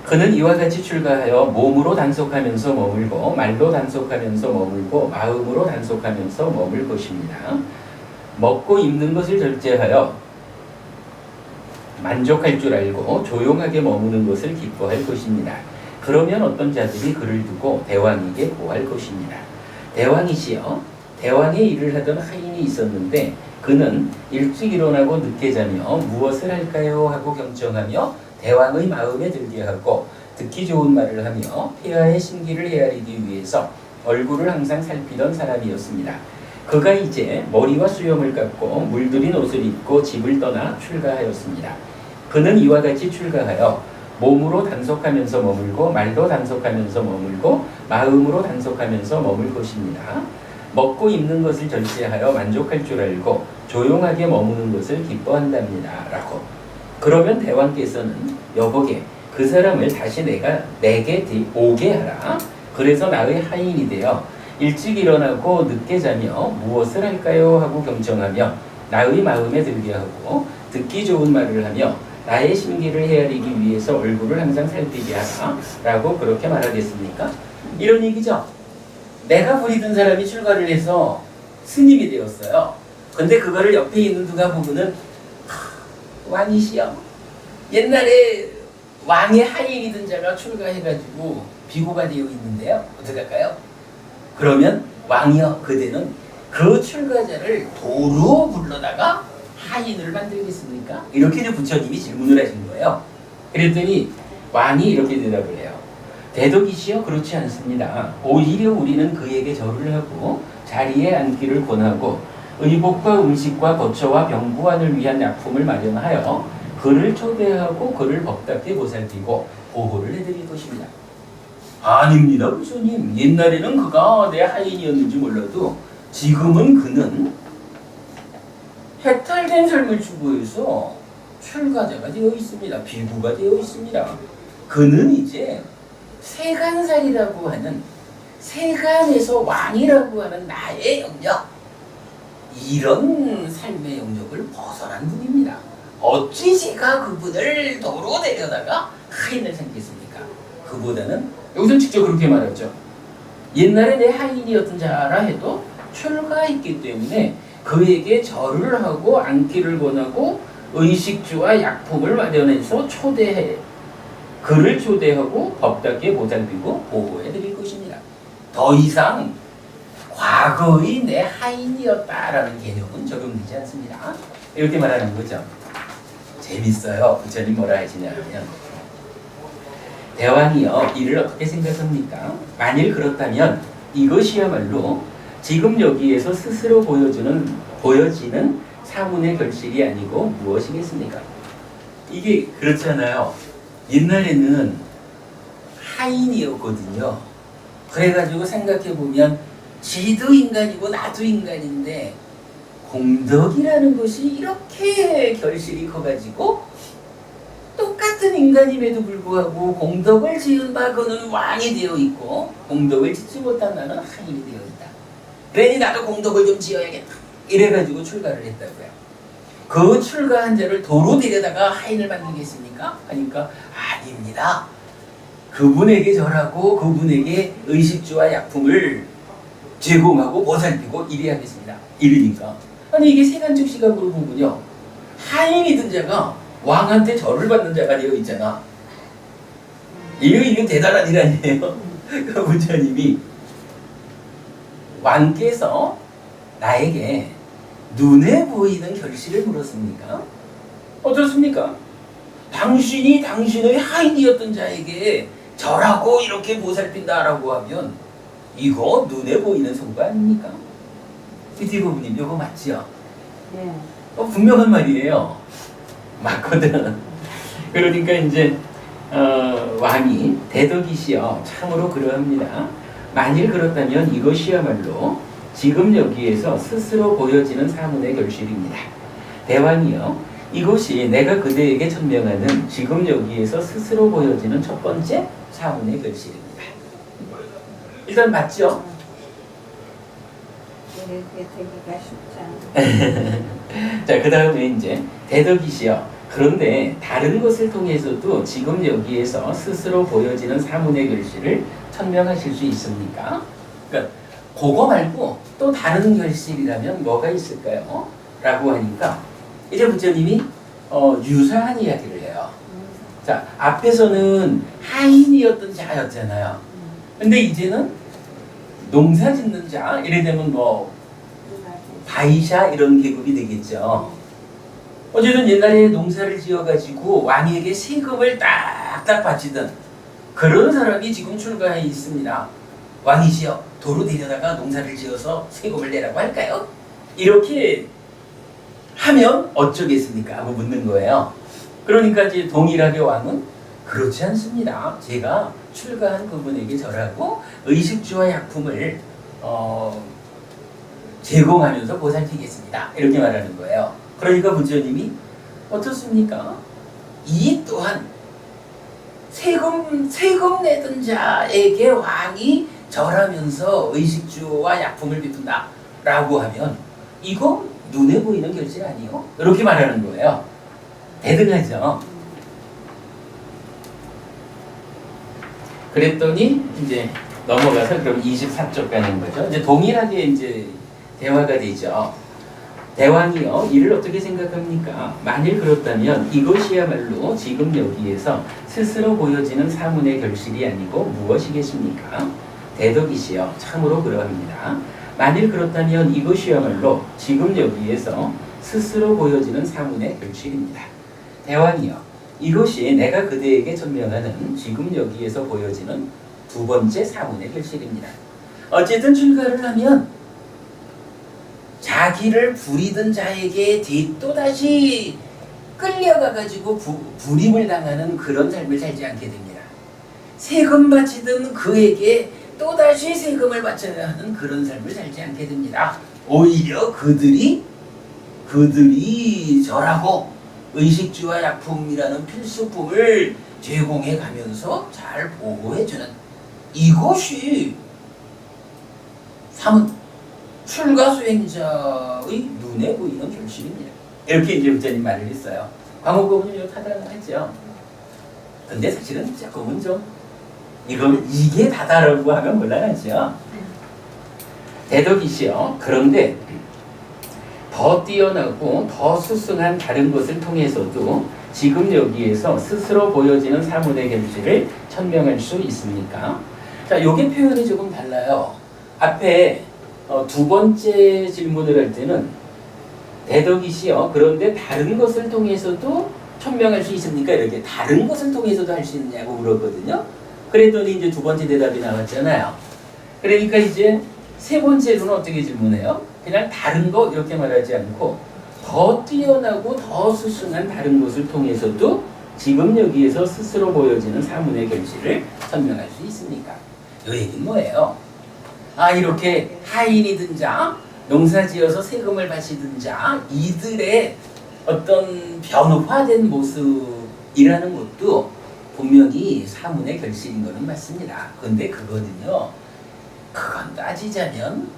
그는 이와 같이 출가하여 몸으로 단속하면서 머물고 말로 단속하면서 머물고 마음으로 단속하면서 머물 것입니다. 먹고 입는 것을 절제하여 만족할 줄 알고 조용하게 머무는 것을 기뻐할 것입니다. 그러면 어떤 자들이 그를 두고 대왕에게 고할 것입니다. 대왕이시여, 대왕의 일을 하던 하인이 있었는데 그는 일찍 일어나고 늦게 자며 무엇을 할까요? 하고 경청하며 대왕의 마음에 들게 하고 듣기 좋은 말을 하며 폐하의 심기를 헤아리기 위해서 얼굴을 항상 살피던 사람이었습니다. 그가 이제 머리와 수염을 깎고 물들인 옷을 입고 집을 떠나 출가하였습니다. 그는 이와 같이 출가하여 몸으로 단속하면서 머물고 말로 단속하면서 머물고 마음으로 단속하면서 머물 것입니다. 먹고 입는 것을 절제하여 만족할 줄 알고 조용하게 머무는 것을 기뻐한답니다. 라고. 그러면 대왕께서는 여보게 그 사람을 다시 내게 오게 하라. 그래서 나의 하인이 되어 일찍 일어나고 늦게 자며 무엇을 할까요? 하고 경청하며 나의 마음에 들게 하고 듣기 좋은 말을 하며 나의 심기를 헤아리기 위해서 얼굴을 항상 살피게 하라 라고 그렇게 말하겠습니까? 이런 얘기죠. 내가 부리던 사람이 출가를 해서 스님이 되었어요. 근데 그거를 옆에 있는 누가 보고는 왕이시여, 옛날에 왕의 하인이던 자가 출가해가지고 비고가 되어 있는데요. 어떡할까요? 그러면 왕이여, 그대는 그 출가자를 도로 불러다가 하인을 만들겠습니까? 이렇게 이제 부처님이 질문을 하신 거예요. 그랬더니 왕이 이렇게 대답을 해요. 대덕이시여, 그렇지 않습니다. 오히려 우리는 그에게 절을 하고 자리에 앉기를 권하고 의복과 음식과 거처와 병구안을 위한 약품을 마련하여 그를 초대하고 그를 법답게 보살피고 보호를 해드릴 것입니다. 아닙니다, 부처님. 옛날에는 그가 내 하인이었는지 몰라도 지금은 그는 해탈된 삶을 추구해서 출가자가 되어 있습니다. 비구가 되어 있습니다. 그는 이제 세간살이라고 하는, 세간에서 왕이라고 하는 나의 영역, 이런 삶의 영역을 벗어난 분입니다. 어찌 제가 그분을 도로 데려다가 하인을 삼겠습니까? 그보다는 여기서 직접 그렇게 말했죠. 옛날에 내 하인이었던 자라 해도 출가했기 때문에 그에게 절을 하고 앉기를 권하고 의식주와 약품을 마련해서 초대해 그를 초대하고 법답게 보살피고 보호해 드릴 것입니다. 더 이상 과거의 내 하인이었다라는 개념은 적용되지 않습니다. 이렇게 말하는 거죠. 재밌어요. 부처님 뭐라 하시냐면 대왕이여 이를 어떻게 생각합니까? 만일 그렇다면 이것이야말로 지금 여기에서 스스로 보여지는 사문의 결실이 아니고 무엇이겠습니까? 이게 그렇잖아요. 옛날에는 하인이었거든요. 그래가지고 생각해보면 지도 인간이고 나도 인간인데 공덕이라는 것이 이렇게 결실이 커가지고 똑같은 인간임에도 불구하고 공덕을 지은 바 그는 왕이 되어 있고 공덕을 짓지 못한 나는 하인이 되어 있다. 그러니 나도 공덕을 좀 지어야겠다. 이래가지고 출가를 했다고요. 그 출가한 자를 도로 데려다가 하인을 만들겠습니까? 하니까 아닙니다. 그분에게 절하고 그분에게 의식주와 약품을 제공하고 보살피고 이래야겠습니다. 이러니까 아니 이게 세간적 시각으로 보면요. 하인이든 자가 왕한테 절을 받는 자가 되어 있잖아. 이게 대단한 일 아니에요? 그 부처님이 왕께서 나에게 눈에 보이는 결실을 물었습니까? 어떻습니까? 당신이 당신의 하인이었던 자에게 절하고 이렇게 보살핀다라고 하면 이거 눈에 보이는 성과 아닙니까? 피디부님 이거 맞지요? 네. 분명한 말이에요. 맞거든. 그러니까 이제 왕이 대덕이시여 참으로 그러합니다. 만일 그렇다면 이것이야말로 지금 여기에서 스스로 보여지는 사문의 결실입니다. 대왕이여 이것이 내가 그대에게 천명하는 지금 여기에서 스스로 보여지는 첫 번째 사문의 결실입니다. 일단 맞죠? 이렇게 되기가 쉽지 않아. 자, 그 다음에 이제 대덕이시여 그런데 다른 것을 통해서도 지금 여기에서 스스로 보여지는 사문의 결실을 천명하실 수 있습니까? 그러니까 그거 말고 또 다른 결실이라면 뭐가 있을까요? 라고 하니까 이제 부처님이 유사한 이야기를 해요. 자, 앞에서는 하인이었던 자였잖아요. 근데 이제는 농사 짓는 자, 이래 되면 뭐 바이샤 이런 계급이 되겠죠. 어쨌든 옛날에 농사를 지어가지고 왕에게 세금을 딱딱 바치던 그런 사람이 지금 출가해 있습니다. 왕이시여 도로 데려다가 농사를 지어서 세금을 내라고 할까요? 이렇게 하면 어쩌겠습니까? 하고 묻는 거예요. 그러니까 이제 동일하게 왕은 그렇지 않습니다. 제가 출가한 그분에게 절하고 의식주와 약품을 제공하면서 보살피겠습니다. 이렇게 말하는 거예요. 그러니까 부처님이 어떻습니까? 이 또한 세금 내던 자에게 왕이 절하면서 의식주와 약품을 베푼다 라고 하면 이거 눈에 보이는 결실 아니요? 이렇게 말하는 거예요. 대등하죠. 그랬더니 이제 넘어가서 그럼 24쪽 가는 거죠. 이제 동일하게 이제 대화가 되죠. 대왕이여 이를 어떻게 생각합니까? 만일 그렇다면 이것이야말로 지금 여기에서 스스로 보여지는 사문의 결실이 아니고 무엇이겠습니까? 대덕이시여 참으로 그러합니다. 만일 그렇다면 이것이야말로 지금 여기에서 스스로 보여지는 사문의 결실입니다. 대왕이여 이것이 내가 그대에게 천명하는 지금 여기에서 보여지는 두 번째 사문의 결실입니다. 어쨌든 출가를 하면 자기를 부리던 자에게 또다시 끌려가가지고 불임을 당하는 그런 삶을 살지 않게 됩니다. 세금 바치던 그에게 또다시 세금을 바쳐야 하는 그런 삶을 살지 않게 됩니다. 오히려 그들이 절하고 의식주와 약품이라는 필수품을 제공해 가면서 잘 보호해주는 이것이 출가 수행자의 눈에 보이는 결실입니다. 이렇게 이제 부처님 말을 했어요. 광호법은 좀 타당하죠. 근데 사실은 조금은 좀 이게 다다라고 하면 곤란하죠. 대덕이시여 그런데 더 뛰어나고 더 수승한 다른 것을 통해서도 지금 여기에서 스스로 보여지는 사문의 결실을 천명할 수 있습니까? 자, 요게 표현이 조금 달라요. 앞에 두 번째 질문을 할 때는 대덕이시여 그런데 다른 것을 통해서도 천명할 수 있습니까? 이렇게 다른 것을 통해서도 할 수 있느냐고 물었거든요. 그랬더니 이제 두 번째 대답이 나왔잖아요. 그러니까 이제 세 번째로는 어떻게 질문해요? 그냥 다른 거 이렇게 말하지 않고 더 뛰어나고 더 수승한 다른 것을 통해서도 지금 여기에서 스스로 보여지는 사문의 결실을 설명할 수 있습니까? 이 얘기는 뭐예요? 아, 이렇게 하인이든 자, 농사지어서 세금을 바치든 자, 이들의 어떤 변화된 모습이라는 것도 분명히 사문의 결실인 것은 맞습니다. 근데 그거는요, 그건 따지자면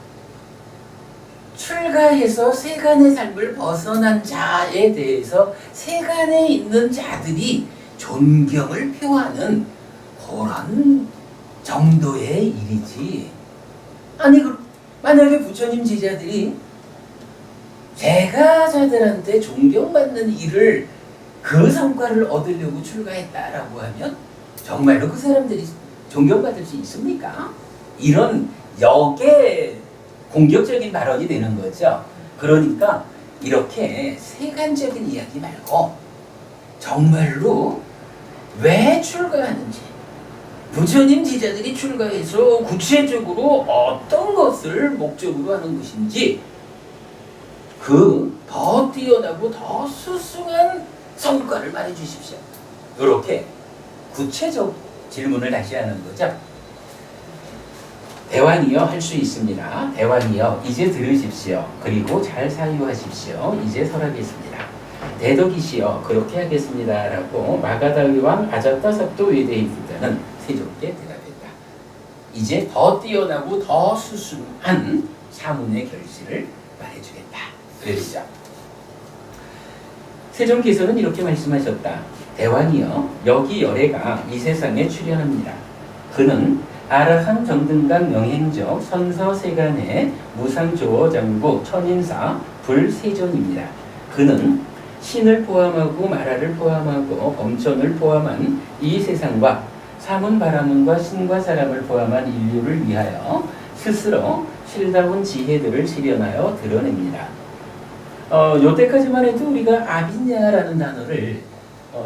출가해서 세간의 삶을 벗어난 자에 대해서 세간에 있는 자들이 존경을 표하는 그런 정도의 일이지. 아니, 만약에 부처님 제자들이 제가자들한테 존경받는 일을 그 성과를 얻으려고 출가했다라고 하면 정말로 그 사람들이 존경받을 수 있습니까? 이런 역의 공격적인 발언이 되는 거죠. 그러니까 이렇게 세간적인 이야기 말고 정말로 왜 출가하는지, 부처님 제자들이 출가해서 구체적으로 어떤 것을 목적으로 하는 것인지 그 더 뛰어나고 더 수승한 성과를 말해 주십시오. 이렇게 구체적 질문을 다시 하는 거죠. 대왕이여 할 수 있습니다. 대왕이여 이제 들으십시오. 그리고 잘 사유하십시오. 이제 설하겠습니다. 대덕이시여 그렇게 하겠습니다. 라고 마가다의 왕 아자타삽도 외대이부다는 세종께 대답했다. 이제 더 뛰어나고 더 수승한 사문의 결실을 말해주겠다. 그랬죠. 세종께서는 이렇게 말씀하셨다. 대왕이여 여기 열애가 이 세상에 출현합니다. 그는 아라한 정등강 명행적 선서세간의 무상조어장구 천인사 불세존입니다. 그는 신을 포함하고 마라를 포함하고 범천을 포함한 이 세상과 사문바라문과 신과 사람을 포함한 인류를 위하여 스스로 실다운 지혜들을 실현하여 드러냅니다. 요때까지만 해도 우리가 아비냐라는 단어를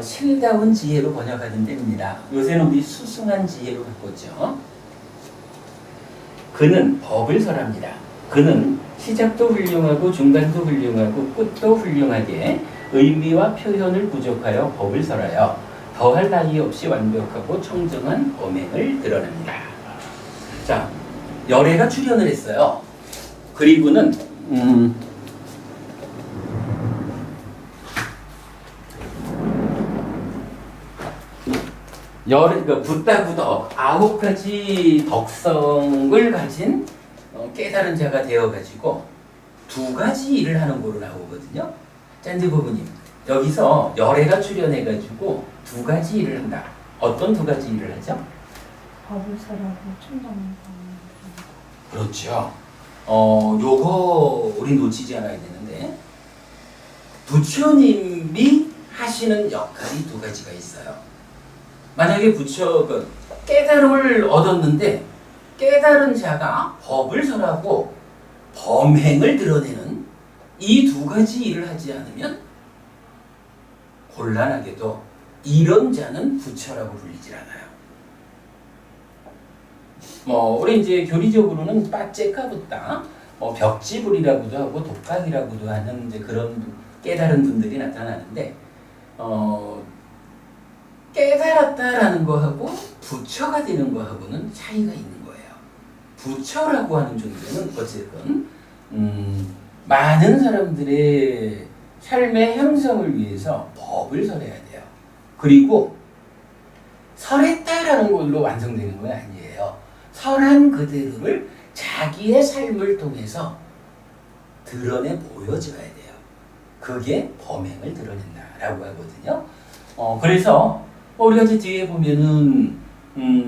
실다운 지혜로 번역하는 데입니다. 요새는 우리 수승한 지혜로 바꿨죠. 그는 법을 설합니다. 그는 시작도 훌륭하고 중간도 훌륭하고 끝도 훌륭하게 의미와 표현을 부족하여 법을 설하여 더할 나위 없이 완벽하고 청정한 범행을 드러냅니다. 자, 열애가 출현을 했어요. 그리고는 붓다구덕 9가지 덕성을 가진 깨달은 자가 되어가지고 2가지 일을 하는 거로 나오거든요. 짠디 부부님, 여기서 열애가 출현해가지고 2가지 일을 한다. 어떤 2가지 일을 하죠? 법을 설하고 충동을 그렇죠. 요거 우리 놓치지 않아야 되는데 부처님이 하시는 역할이 2가지가 있어요. 만약에 부처가 깨달음을 얻었는데 깨달은 자가 법을 설하고 범행을 드러내는 이 2가지 일을 하지 않으면 곤란하게도 이런 자는 부처라고 불리질 않아요. 우리 이제 교리적으로는 빠째까붓다, 벽지불이라고도 하고 독각이라고도 하는 이제 그런 깨달은 분들이 나타나는데, 깨달았다라는 거하고 부처가 되는 거하고는 차이가 있는 거예요. 부처라고 하는 존재는 어쨌든 많은 사람들의 삶의 형성을 위해서 법을 설해야 돼요. 그리고 설했다라는 걸로 완성되는 건 아니에요. 설한 그대로를 자기의 삶을 통해서 드러내 보여줘야 돼요. 그게 범행을 드러낸다라고 하거든요. 그래서 우리가 이제 뒤에 보면은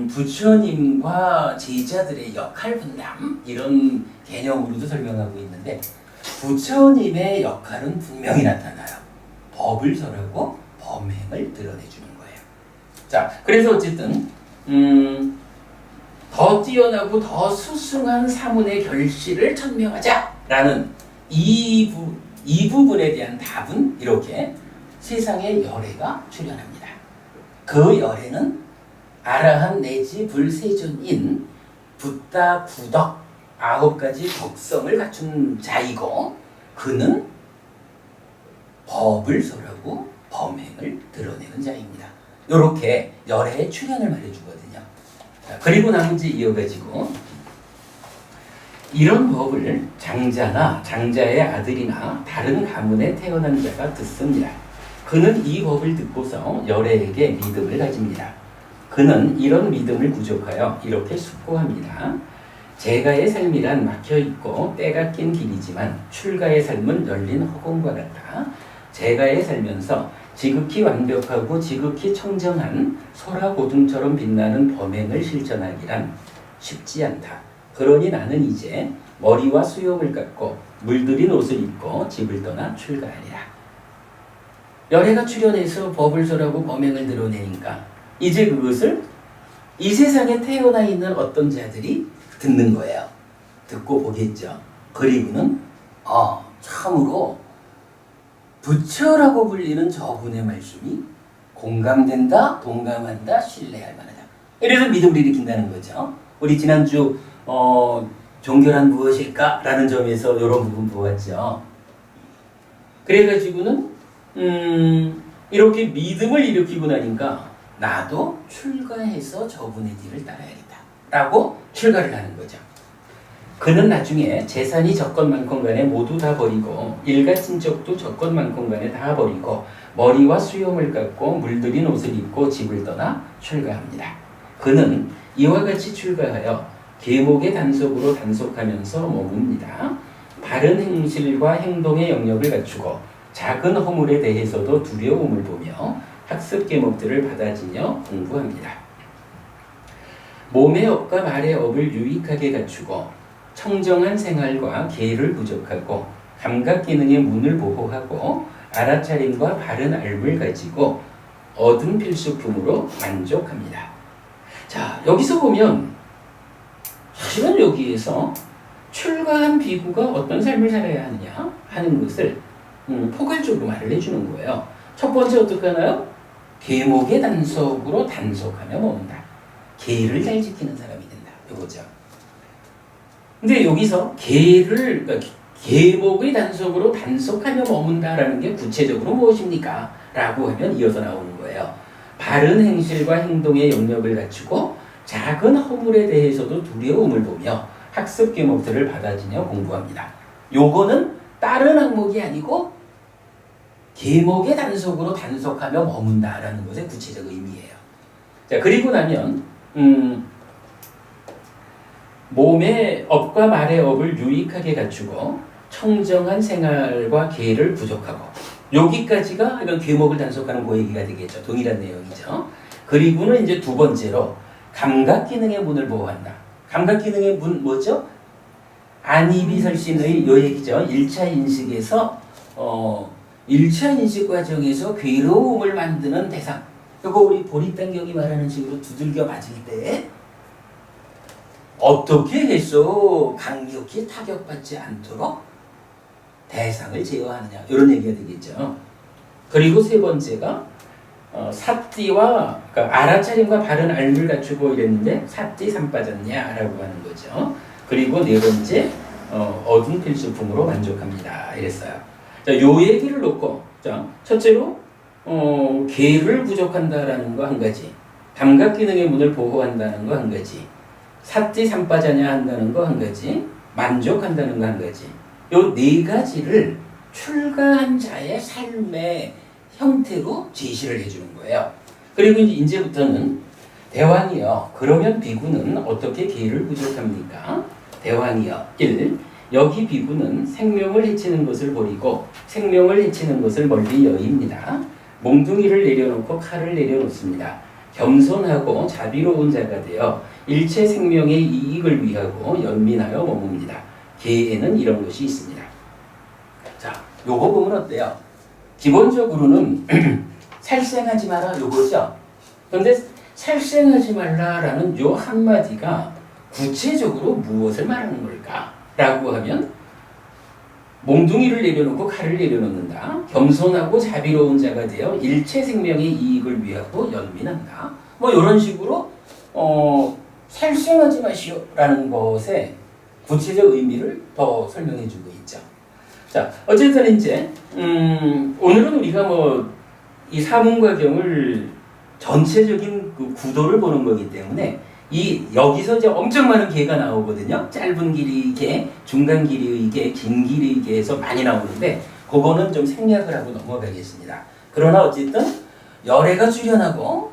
부처님과 제자들의 역할 분담 이런 개념으로도 설명하고 있는데 부처님의 역할은 분명히 나타나요. 법을 설하고 범행을 드러내주는 거예요. 자, 그래서 어쨌든 더 뛰어나고 더 수승한 사문의 결실을 천명하자라는 이 부분에 대한 답은 이렇게 세상에 열애가 출현합니다. 그 열애는 아라한 내지 불세존인 붓다 부덕 9가지 덕성을 갖춘 자이고 그는 법을 설하고 범행을 드러내는 자입니다. 이렇게 열애의 출현을 말해주거든요. 자, 그리고 나머지 이어가지고 이런 법을 장자나 장자의 아들이나 다른 가문에 태어난 자가 듣습니다. 그는 이 법을 듣고서 열애에게 믿음을 가집니다. 그는 이런 믿음을 부족하여 이렇게 숙고합니다. 제가의 삶이란 막혀있고 때가 낀 길이지만 출가의 삶은 열린 허공과 같다. 제가에 살면서 지극히 완벽하고 지극히 청정한 소라 고등처럼 빛나는 범행을 실천하기란 쉽지 않다. 그러니 나는 이제 머리와 수염을 깎고 물들인 옷을 입고 집을 떠나 출가하리라. 열애가 출현해서 법을 설하고 범행을 드러내니까 이제 그것을 이 세상에 태어나 있는 어떤 자들이 듣는 거예요. 듣고 보겠죠. 그리고는 참으로 부처라고 불리는 저분의 말씀이 공감된다, 동감한다, 신뢰할 만하다. 이래서 믿음을 일으킨다는 거죠. 우리 지난주 종교란 무엇일까? 라는 점에서 이런 부분 보았죠. 그래가지고는 이렇게 믿음을 일으키고 나니까 나도 출가해서 저분의 길을 따라야겠다 라고 출가를 하는 거죠. 그는 나중에 재산이 적건만건 간에 모두 다 버리고 일가 친척도 적건만건 간에 다 버리고 머리와 수염을 깎고 물들인 옷을 입고 집을 떠나 출가합니다. 그는 이와 같이 출가하여 계목의 단속으로 단속하면서 머뭅니다. 바른 행실과 행동의 영역을 갖추고 작은 허물에 대해서도 두려움을 보며 학습 계목들을 받아지며 공부합니다. 몸의 업과 말의 업을 유익하게 갖추고 청정한 생활과 계를 부족하고 감각 기능의 문을 보호하고 알아차림과 바른 알을 가지고 얻은 필수품으로 만족합니다. 자, 여기서 보면 사실은 여기에서 출가한 비구가 어떤 삶을 살아야 하느냐 하는 것을 포괄적으로 말을 해주는 거예요. 첫 번째 어떻게 하나요? 계목의 단속으로 단속하며 머문다. 계를 잘 지키는 사람이 된다. 이거죠. 근데 여기서 그러니까 계목의 단속으로 단속하며 머문다라는 게 구체적으로 무엇입니까? 라고 하면 이어서 나오는 거예요. 바른 행실과 행동의 영역을 갖추고 작은 허물에 대해서도 두려움을 보며 학습 계목들을 받아지며 공부합니다. 요거는 다른 항목이 아니고 계목의 단속으로 단속하며 머문다라는 것의 구체적 의미예요. 자, 그리고 나면 몸의 업과 말의 업을 유익하게 갖추고 청정한 생활과 계를 부족하고 여기까지가 이건 계목을 단속하는 그 얘기가 되겠죠. 동일한 내용이죠. 그리고는 이제 두 번째로 감각 기능의 문을 보호한다. 감각 기능의 문 뭐죠? 안이비설신의 요 얘기죠. 1차 인식에서 1차 인식 과정에서 괴로움을 만드는 대상. 이거 우리 보리단경이 말하는 식으로 두들겨 맞을 때 어떻게 해서 강력히 타격받지 않도록 대상을 제어하느냐 이런 얘기가 되겠죠. 그리고 세 번째가 삿띠와 그러니까 알아차림과 바른 알을 갖추고 이랬는데 삿띠 산 빠졌냐라고 하는 거죠. 그리고 네 번째 얻은 필수품으로 만족합니다. 이랬어요. 자, 요 얘기를 놓고 자, 첫째로 계를 부족한다라는 거 한 가지, 감각 기능의 문을 보호한다는 거 한 가지, 삿띠 산 빠졌냐 한다는 거 한 가지, 만족한다는 거 한 가지. 요 네 가지를 출가한 자의 삶의 형태로 제시를 해주는 거예요. 그리고 이제부터는 대왕이여 그러면 비구는 어떻게 계를 부족합니까? 대왕이여 1. 여기 비구는 생명을 해치는 것을 버리고 생명을 해치는 것을 멀리 여입니다. 몽둥이를 내려놓고 칼을 내려놓습니다. 겸손하고 자비로운 자가 되어 일체 생명의 이익을 위하고 연민하여 머뭅니다. 계에는 이런 것이 있습니다. 자, 요거 보면 어때요? 기본적으로는 살생하지 마라 요거죠. 그런데 살생하지 말라라는 요 한마디가 구체적으로 무엇을 말하는 걸까? 라고 하면 몽둥이를 내려놓고 칼을 내려놓는다. 겸손하고 자비로운 자가 되어 일체 생명의 이익을 위하고 연민한다. 뭐 이런 식으로 살생하지 마시오라는 것에 구체적 의미를 더 설명해주고 있죠. 자, 어쨌든 이제 오늘은 우리가 뭐 이 사문과경을 전체적인 그 구도를 보는 거기 때문에 여기서 이제 엄청 많은 개가 나오거든요. 짧은 길이 개, 중간 길이 개, 긴 길이 개에서 많이 나오는데 그거는 좀 생략을 하고 넘어가겠습니다. 그러나 어쨌든 열애가 출현하고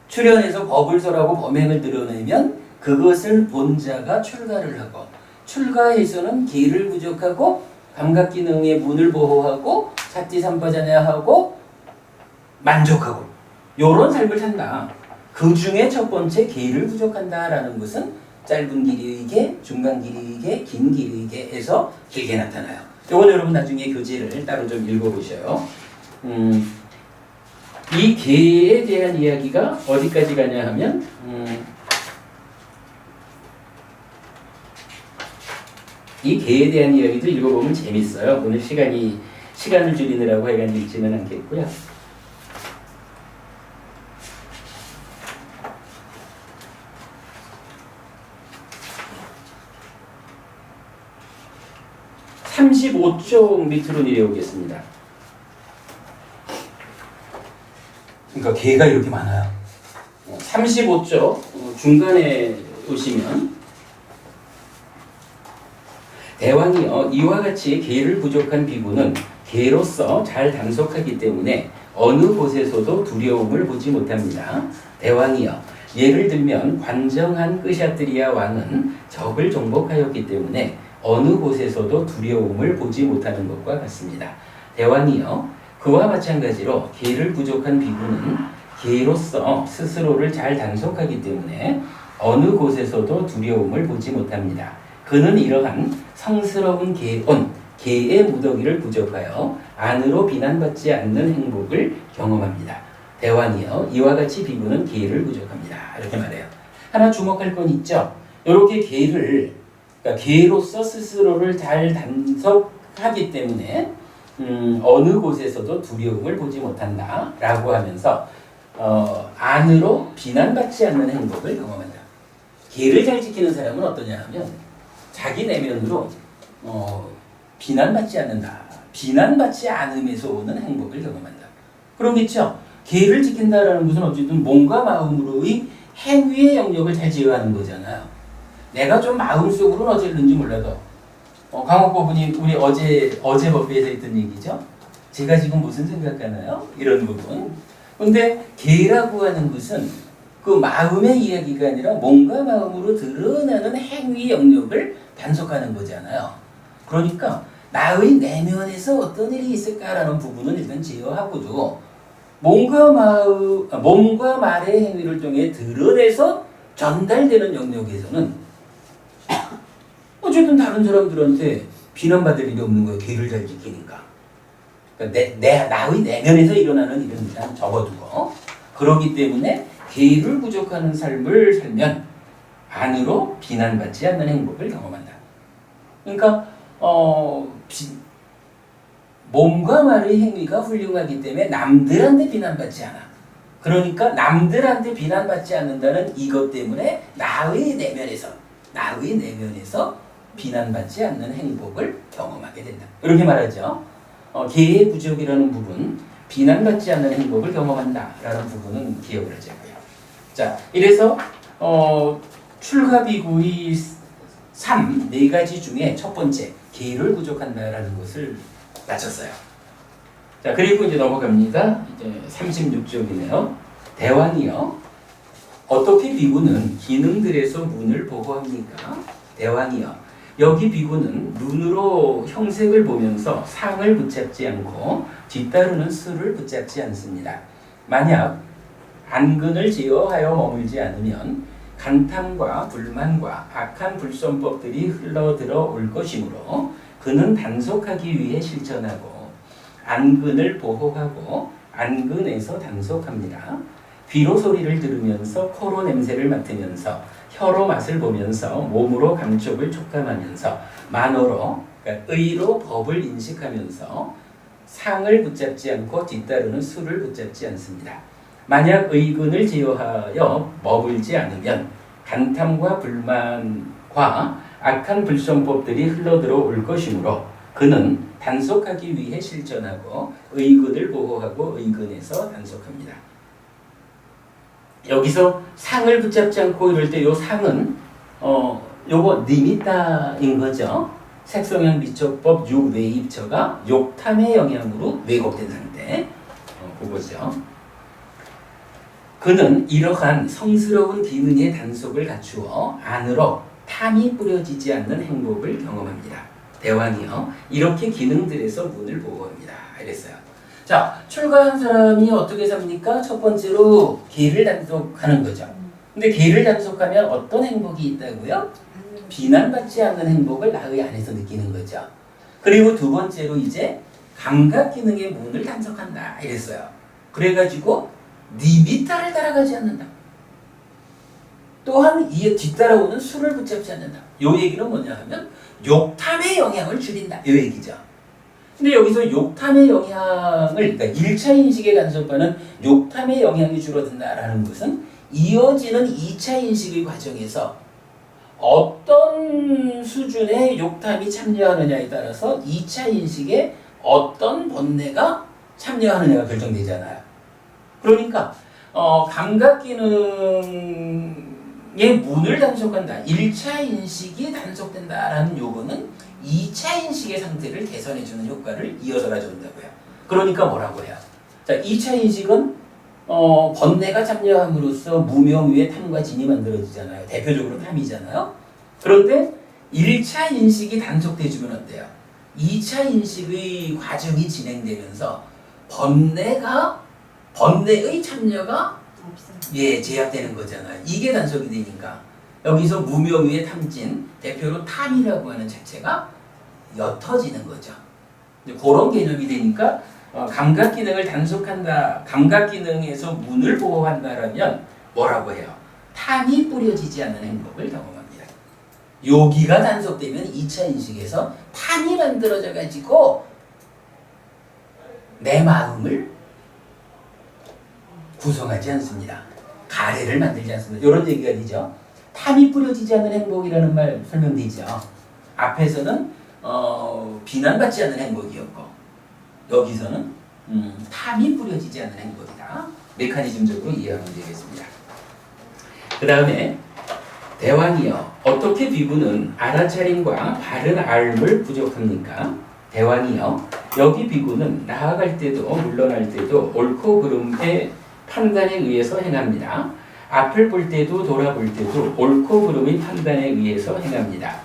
출현해서 법을 설하고 범행을 드러내면 그것을 본 자가 출가를 하고 출가해서는 기를 부족하고 감각기능의 문을 보호하고 사티삼파자냐하고 만족하고 요런 삶을 산다. 그 중에 첫 번째 계를 부족한다라는 것은 짧은 길이의 개, 중간 길이의 개, 긴 길이의 개에서 길게 나타나요. 이건 여러분 나중에 교재를 따로 좀 읽어보셔요. 이 개에 대한 이야기가 어디까지 가냐 하면 이 개에 대한 이야기도 읽어보면 재밌어요. 오늘 시간을 줄이느라고 하여간 읽지는 않겠고요. (35쪽) 밑으로 내려오겠습니다. 그러니까 개가 이렇게 많아요. 35쪽 중간에 오시면 대왕이여 이와 같이 개를 부족한 비구는 개로서 잘 단속하기 때문에 어느 곳에서도 두려움을 보지 못합니다. 대왕이여 예를 들면 관정한 끄샤트리아 왕은 적을 정복하였기 때문에 어느 곳에서도 두려움을 보지 못하는 것과 같습니다. 대왕이여 그와 마찬가지로 개를 부족한 비구는 개로서 스스로를 잘 단속하기 때문에 어느 곳에서도 두려움을 보지 못합니다. 그는 이러한 성스러운 개의 무더기를 부족하여 안으로 비난받지 않는 행복을 경험합니다. 대왕이여 이와 같이 비구는 개를 부족합니다. 이렇게 말해요. 하나 주목할 건 있죠. 이렇게 그러니까 개로서 스스로를 잘 단속하기 때문에 어느 곳에서도 두려움을 보지 못한다 라고 하면서 안으로 비난받지 않는 행복을 경험한다. 개를 잘 지키는 사람은 어떠냐 하면 자기 내면으로 비난받지 않는다. 비난받지 않음에서 오는 행복을 경험한다. 그러겠죠? 개를 지킨다라는 것은 어쨌든 몸과 마음으로의 행위의 영역을 잘 제어하는 거잖아요. 내가 좀 마음속으로는 어쨌는지 몰라도 강옥법은이 우리 어제 법회에서 했던 얘기죠. 제가 지금 무슨 생각하나요? 이런 부분. 근데 개라고 하는 것은 그 마음의 이야기가 아니라 몸과 마음으로 드러나는 행위 영역을 단속하는 거잖아요. 그러니까 나의 내면에서 어떤 일이 있을까라는 부분은 일단 제어하고도 몸과 말의 행위를 통해 드러내서 전달되는 영역에서는 어쨌든 다른 사람들한테 비난받을 일이 없는 거예요. 개를 잘 지키니까. 그러니까 나의 내면에서 일어나는 일은 일단 접어두고 그렇기 때문에 개를 부족하는 삶을 살면 안으로 비난받지 않는 행복을 경험한다. 그러니까 몸과 말의 행위가 훌륭하기 때문에 남들한테 비난받지 않아. 그러니까 남들한테 비난받지 않는다는 이것 때문에 나의 내면에서 비난받지 않는 행복을 경험하게 된다. 이렇게 말하죠. 개의 부족이라는 부분, 비난받지 않는 행복을 경험한다라는 부분은 기억을 하자고요. 자, 이래서 출가비구의 4가지 중에 첫 번째 개를 부족한다라는 것을 마쳤어요. 자, 그리고 이제 넘어갑니다. 이제 36쪽이네요. 대왕이여 어떻게 비구는 기능들에서 문을 보호합니까? 대왕이여 여기 비구는 눈으로 형색을 보면서 상을 붙잡지 않고 뒤따르는 수를 붙잡지 않습니다. 만약 안근을 제어하여 머물지 않으면 간탐과 불만과 악한 불선법들이 흘러들어 올 것이므로 그는 단속하기 위해 실천하고 안근을 보호하고 안근에서 단속합니다. 귀로 소리를 들으면서 코로 냄새를 맡으면서 혀로 맛을 보면서 몸으로 감촉을 촉감하면서 만어로 그러니까 의로 법을 인식하면서 상을 붙잡지 않고 뒤따르는 수를 붙잡지 않습니다. 만약 의근을 제어하여 머물지 않으면 간탐과 불만과 악한 불성법들이 흘러들어올 것이므로 그는 단속하기 위해 실천하고 의근을 보호하고 의근에서 단속합니다. 여기서 상을 붙잡지 않고 이럴 때 요 상은 요거 니미타인 거죠. 색성형 미처법 6외입처가 욕탐의 영향으로 왜곡된 상태. 그거죠. 그는 이러한 성스러운 기능의 단속을 갖추어 안으로 탐이 뿌려지지 않는 행복을 경험합니다. 대왕이요. 이렇게 기능들에서 문을 보호합니다. 이랬어요. 자, 출가한 사람이 어떻게 삽니까? 첫 번째로 계를 단속하는 거죠. 근데 계를 단속하면 어떤 행복이 있다고요? 비난받지 않는 행복을 나의 안에서 느끼는 거죠. 그리고 두 번째로 이제 감각 기능의 문을 단속한다. 이랬어요. 그래가지고 니미타를 따라가지 않는다. 또한 이에 뒤따라오는 수를 붙잡지 않는다. 요 얘기는 뭐냐 하면 욕탐의 영향을 줄인다. 요 얘기죠. 근데 여기서 욕탐의 영향을 그러니까 1차 인식의 간섭과는 욕탐의 영향이 줄어든다라는 것은 이어지는 2차 인식의 과정에서 어떤 수준의 욕탐이 참여하느냐에 따라서 2차 인식에 어떤 번뇌가 참여하느냐가 결정되잖아요. 그러니까 감각 기능의 문을 단속한다. 1차 인식이 단속된다라는 요거는 2차 인식의 상태를 개선해주는 효과를 이어서 가져온다고요. 그러니까 뭐라고 해요? 자, 2차 인식은 번뇌가 참여함으로써 무명 위에 탐과 진이 만들어지잖아요. 대표적으로 탐이잖아요. 그런데 1차 인식이 단속돼주면 어때요? 2차 인식의 과정이 진행되면서 번뇌의 참여가 제약되는 거잖아요. 이게 단속이 되니까 여기서 무명 위에 탐진, 대표로 탐이라고 하는 자체가 옅어지는 거죠. 그런 개념이 되니까 감각 기능을 단속한다. 감각 기능에서 문을 보호한다라면 뭐라고 해요? 탐이 뿌려지지 않는 행복을 경험합니다. 여기가 단속되면 2차 인식에서 탐이 만들어져 가지고 내 마음을 구성하지 않습니다. 가래를 만들지 않습니다. 이런 얘기가 되죠. 탐이 뿌려지지 않는 행복이라는 말 설명되죠. 앞에서는 비난받지 않는 행복이었고 여기서는 탐이 뿌려지지 않는 행복이다. 메커니즘적으로 이해하면 되겠습니다. 그 다음에 대왕이여 어떻게 비구는 알아차림과 바른 알을 부족합니까? 대왕이여 여기 비구는 나아갈 때도 물러날 때도 옳고 그름의 판단에 의해서 행합니다. 앞을 볼 때도 돌아볼 때도 옳고 그름의 판단에 의해서 행합니다.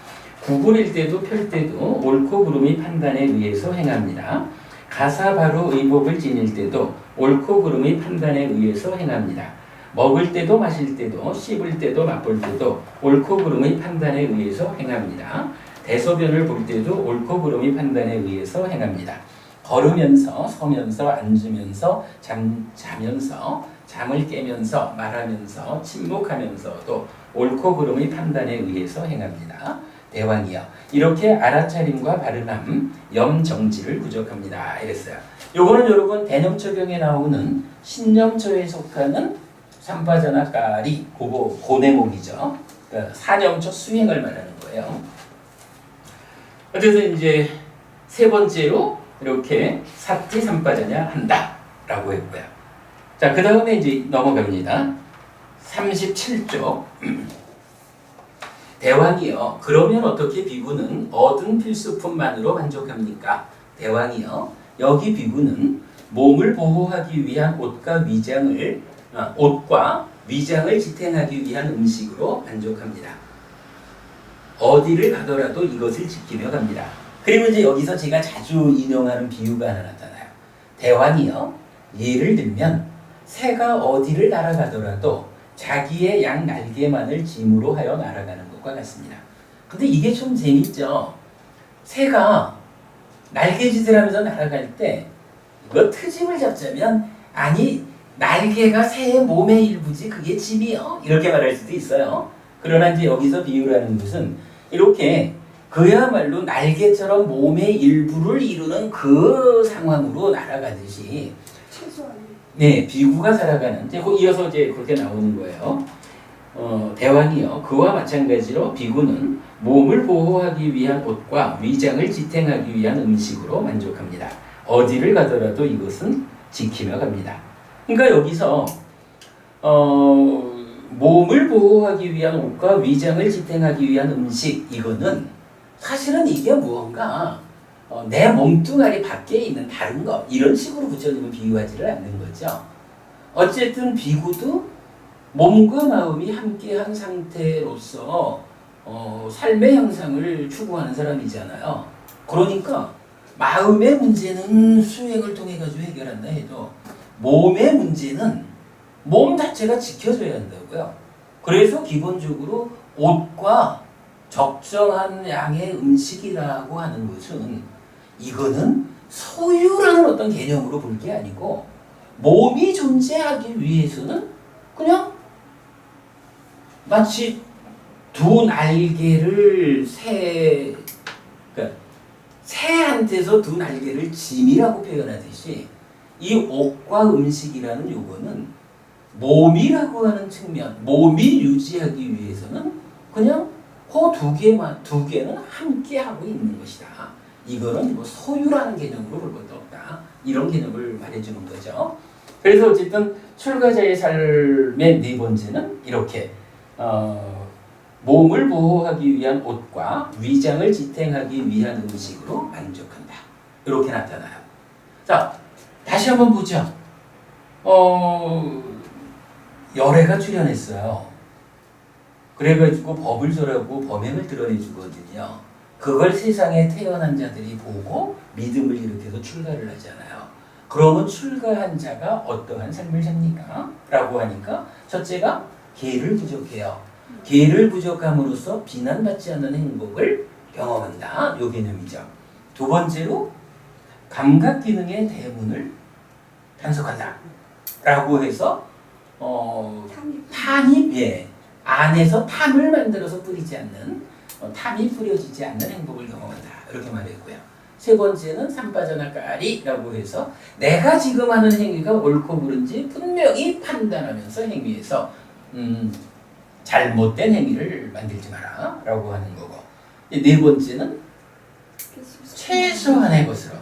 구부릴 때도 펼 때도 옳고 그름의 판단에 의해서 행합니다. 가사 바로 의복을 지닐 때도 옳고 그름의 판단에 의해서 행합니다. 먹을 때도 마실 때도 씹을 때도 맛볼 때도 옳고 그름의 판단에 의해서 행합니다. 대소변을 볼 때도 옳고 그름의 판단에 의해서 행합니다. 걸으면서 서면서 앉으면서 자면서 잠을 깨면서 말하면서 침묵하면서도 옳고 그름의 판단에 의해서 행합니다. 대왕이여 이렇게 알아차림과 바른함 염정지를 부족합니다. 이랬어요. 요거는 여러분 대념초경에 나오는 신념초에 속하는 삼파자나까리 고내목이죠. 그러니까 사념초 수행을 말하는 거예요. 어쨌든 이제 세 번째로 이렇게 삿지 삼파자냐 한다라고 했고요. 자, 그 다음에 이제 넘어갑니다. 37쪽. 대왕이여 그러면 어떻게 비구는 얻은 필수품만으로 만족합니까? 대왕이여 여기 비구는 몸을 보호하기 위한 옷과 위장을 지탱하기 위한 음식으로 만족합니다. 어디를 가더라도 이것을 지키며 갑니다. 그리고 이제 여기서 제가 자주 인용하는 비유가 하나 나타나요. 대왕이여 예를 들면 새가 어디를 날아가더라도 자기의 양 날개만을 짐으로 하여 날아가는 것과 같습니다. 근데 이게 좀 재밌죠. 새가 날개짓을 하면서 날아갈 때 이거 트집을 잡자면 아니 날개가 새의 몸의 일부지 그게 집이요 이렇게 말할 수도 있어요. 그러나 이제 여기서 비유라는 것은 이렇게 그야말로 날개처럼 몸의 일부를 이루는 그 상황으로 날아가듯이 최소한 네 비구가 살아가는 이제 이어서 이제 그렇게 나오는 거예요. 대왕이요 그와 마찬가지로 비구는 몸을 보호하기 위한 옷과 위장을 지탱하기 위한 음식으로 만족합니다. 어디를 가더라도 이것은 지키며 갑니다. 그러니까 여기서 몸을 보호하기 위한 옷과 위장을 지탱하기 위한 음식 이거는 사실은 이게 무언가 내 몸뚱아리 밖에 있는 다른 것 이런 식으로 부처님은 비유하지를 않는 거죠. 어쨌든 비구도 몸과 마음이 함께한 상태로서 삶의 형상을 추구하는 사람이잖아요. 그러니까 마음의 문제는 수행을 통해 가지고 해결한다 해도 몸의 문제는 몸 자체가 지켜져야 한다고요. 그래서 기본적으로 옷과 적정한 양의 음식이라고 하는 것은 이거는 소유라는 어떤 개념으로 볼 게 아니고 몸이 존재하기 위해서는 그냥 마치 두 날개를 그러니까 새한테서 두 날개를 짐이라고 표현하듯이 이 옷과 음식이라는 요거는 몸이라고 하는 측면, 몸이 유지하기 위해서는 그냥 그 두 개는 함께 하고 있는 것이다. 이거는 뭐 소유라는 개념으로 볼 것도 없다. 이런 개념을 말해주는 거죠. 그래서 어쨌든 출가자의 삶의 네 번째는 이렇게 몸을 보호하기 위한 옷과 위장을 지탱하기 위한 음식으로 만족한다. 이렇게 나타나요. 자, 다시 한번 보죠. 열애가 출연했어요. 그래가지고 법을 설하고 범행을 드러내주거든요. 그걸 세상에 태어난 자들이 보고 믿음을 일으켜서 출가를 하잖아요. 그러면 출가한 자가 어떠한 삶을 삽니까? 라고 하니까 첫째가 계를 부족해요. 계를 부족함으로써 비난받지 않는 행복을 경험한다. 요 개념이죠. 두 번째로 감각 기능의 대문을 단속한다. 라고 해서 탐입, 예, 안에서 탐을 만들어서 뿌리지 않는 탐이 뿌려지지 않는 행복을 경험한다. 이렇게 말했고요. 세 번째는 삼빠져나까리라고 해서 내가 지금 하는 행위가 옳고 그른지 분명히 판단하면서 행위에서 잘못된 행위를 만들지 마라 라고 하는 거고, 네 번째는 최소한의 것으로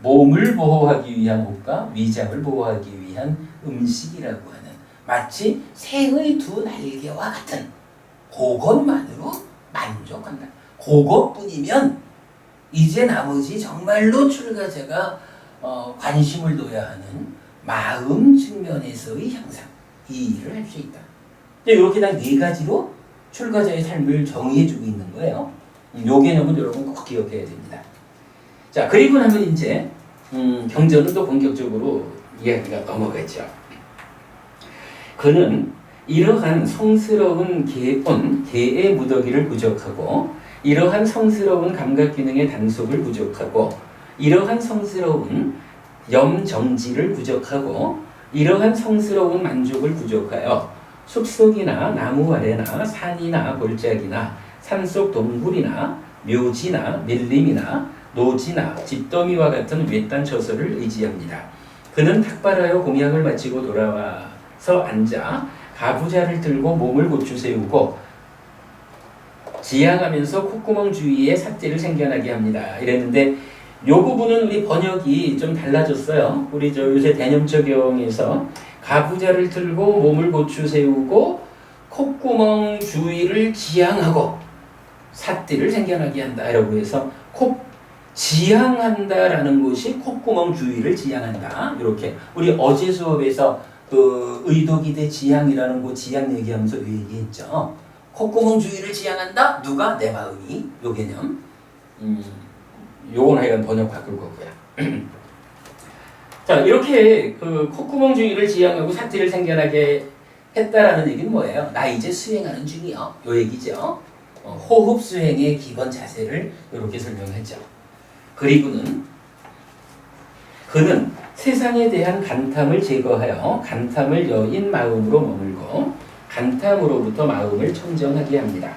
몸을 보호하기 위한 옷과 위장을 보호하기 위한 음식이라고 하는 마치 새의 두 날개와 같은 그것만으로 만족한다. 그것뿐이면 이제 나머지 정말로 출가자가 관심을 둬야 하는 마음 측면에서의 향상 이 일을 할 수 있다. 이렇게 딱 네 가지로 출가자의 삶을 정의해주고 있는 거예요. 이 개념은 여러분 꼭 기억해야 됩니다. 자, 그리고 나면 이제 경전은 또 본격적으로 이야기가 넘어가죠. 그는 이러한 성스러운 개의 무더기를 부족하고 이러한 성스러운 감각기능의 단속을 부족하고 이러한 성스러운 염정지를 부족하고 이러한 성스러운 만족을 부족하여 숲속이나 나무 아래나 산이나 골짜기나 산속 동굴이나 묘지나 밀림이나 노지나 집더미와 같은 외딴 처소를 의지합니다. 그는 탁발하여 공양을 마치고 돌아와서 앉아 가부좌를 들고 몸을 고추 세우고 지향하면서 콧구멍 주위에 삿대를 생겨나게 합니다. 이랬는데 요 부분은 우리 번역이 좀 달라졌어요. 우리 저 요새 대념적용에서 가부좌를 들고 몸을 고추 세우고 콧구멍 주위를 지향하고 삿대를 생겨나게 한다. 라고 해서 지향한다라는 것이 콧구멍 주위를 지향한다. 이렇게 우리 어제 수업에서 그 의도기대 지향이라는 그 지향 얘기하면서 이 얘기했죠. 콧구멍 주위를 지향한다. 누가? 내 마음이. 요 개념. 요건 하여간 번역 바꿀 거고요. 자, 이렇게 그 콧구멍 주위를 지향하고 삿대를 생겨나게 했다라는 얘기는 뭐예요? 나 이제 수행하는 중이요. 요 얘기죠. 호흡 수행의 기본 자세를 이렇게 설명했죠. 그리고는 그는 세상에 대한 간탐을 제거하여 간탐을 여인 마음으로 머물고 간탐으로부터 마음을 청정하게 합니다.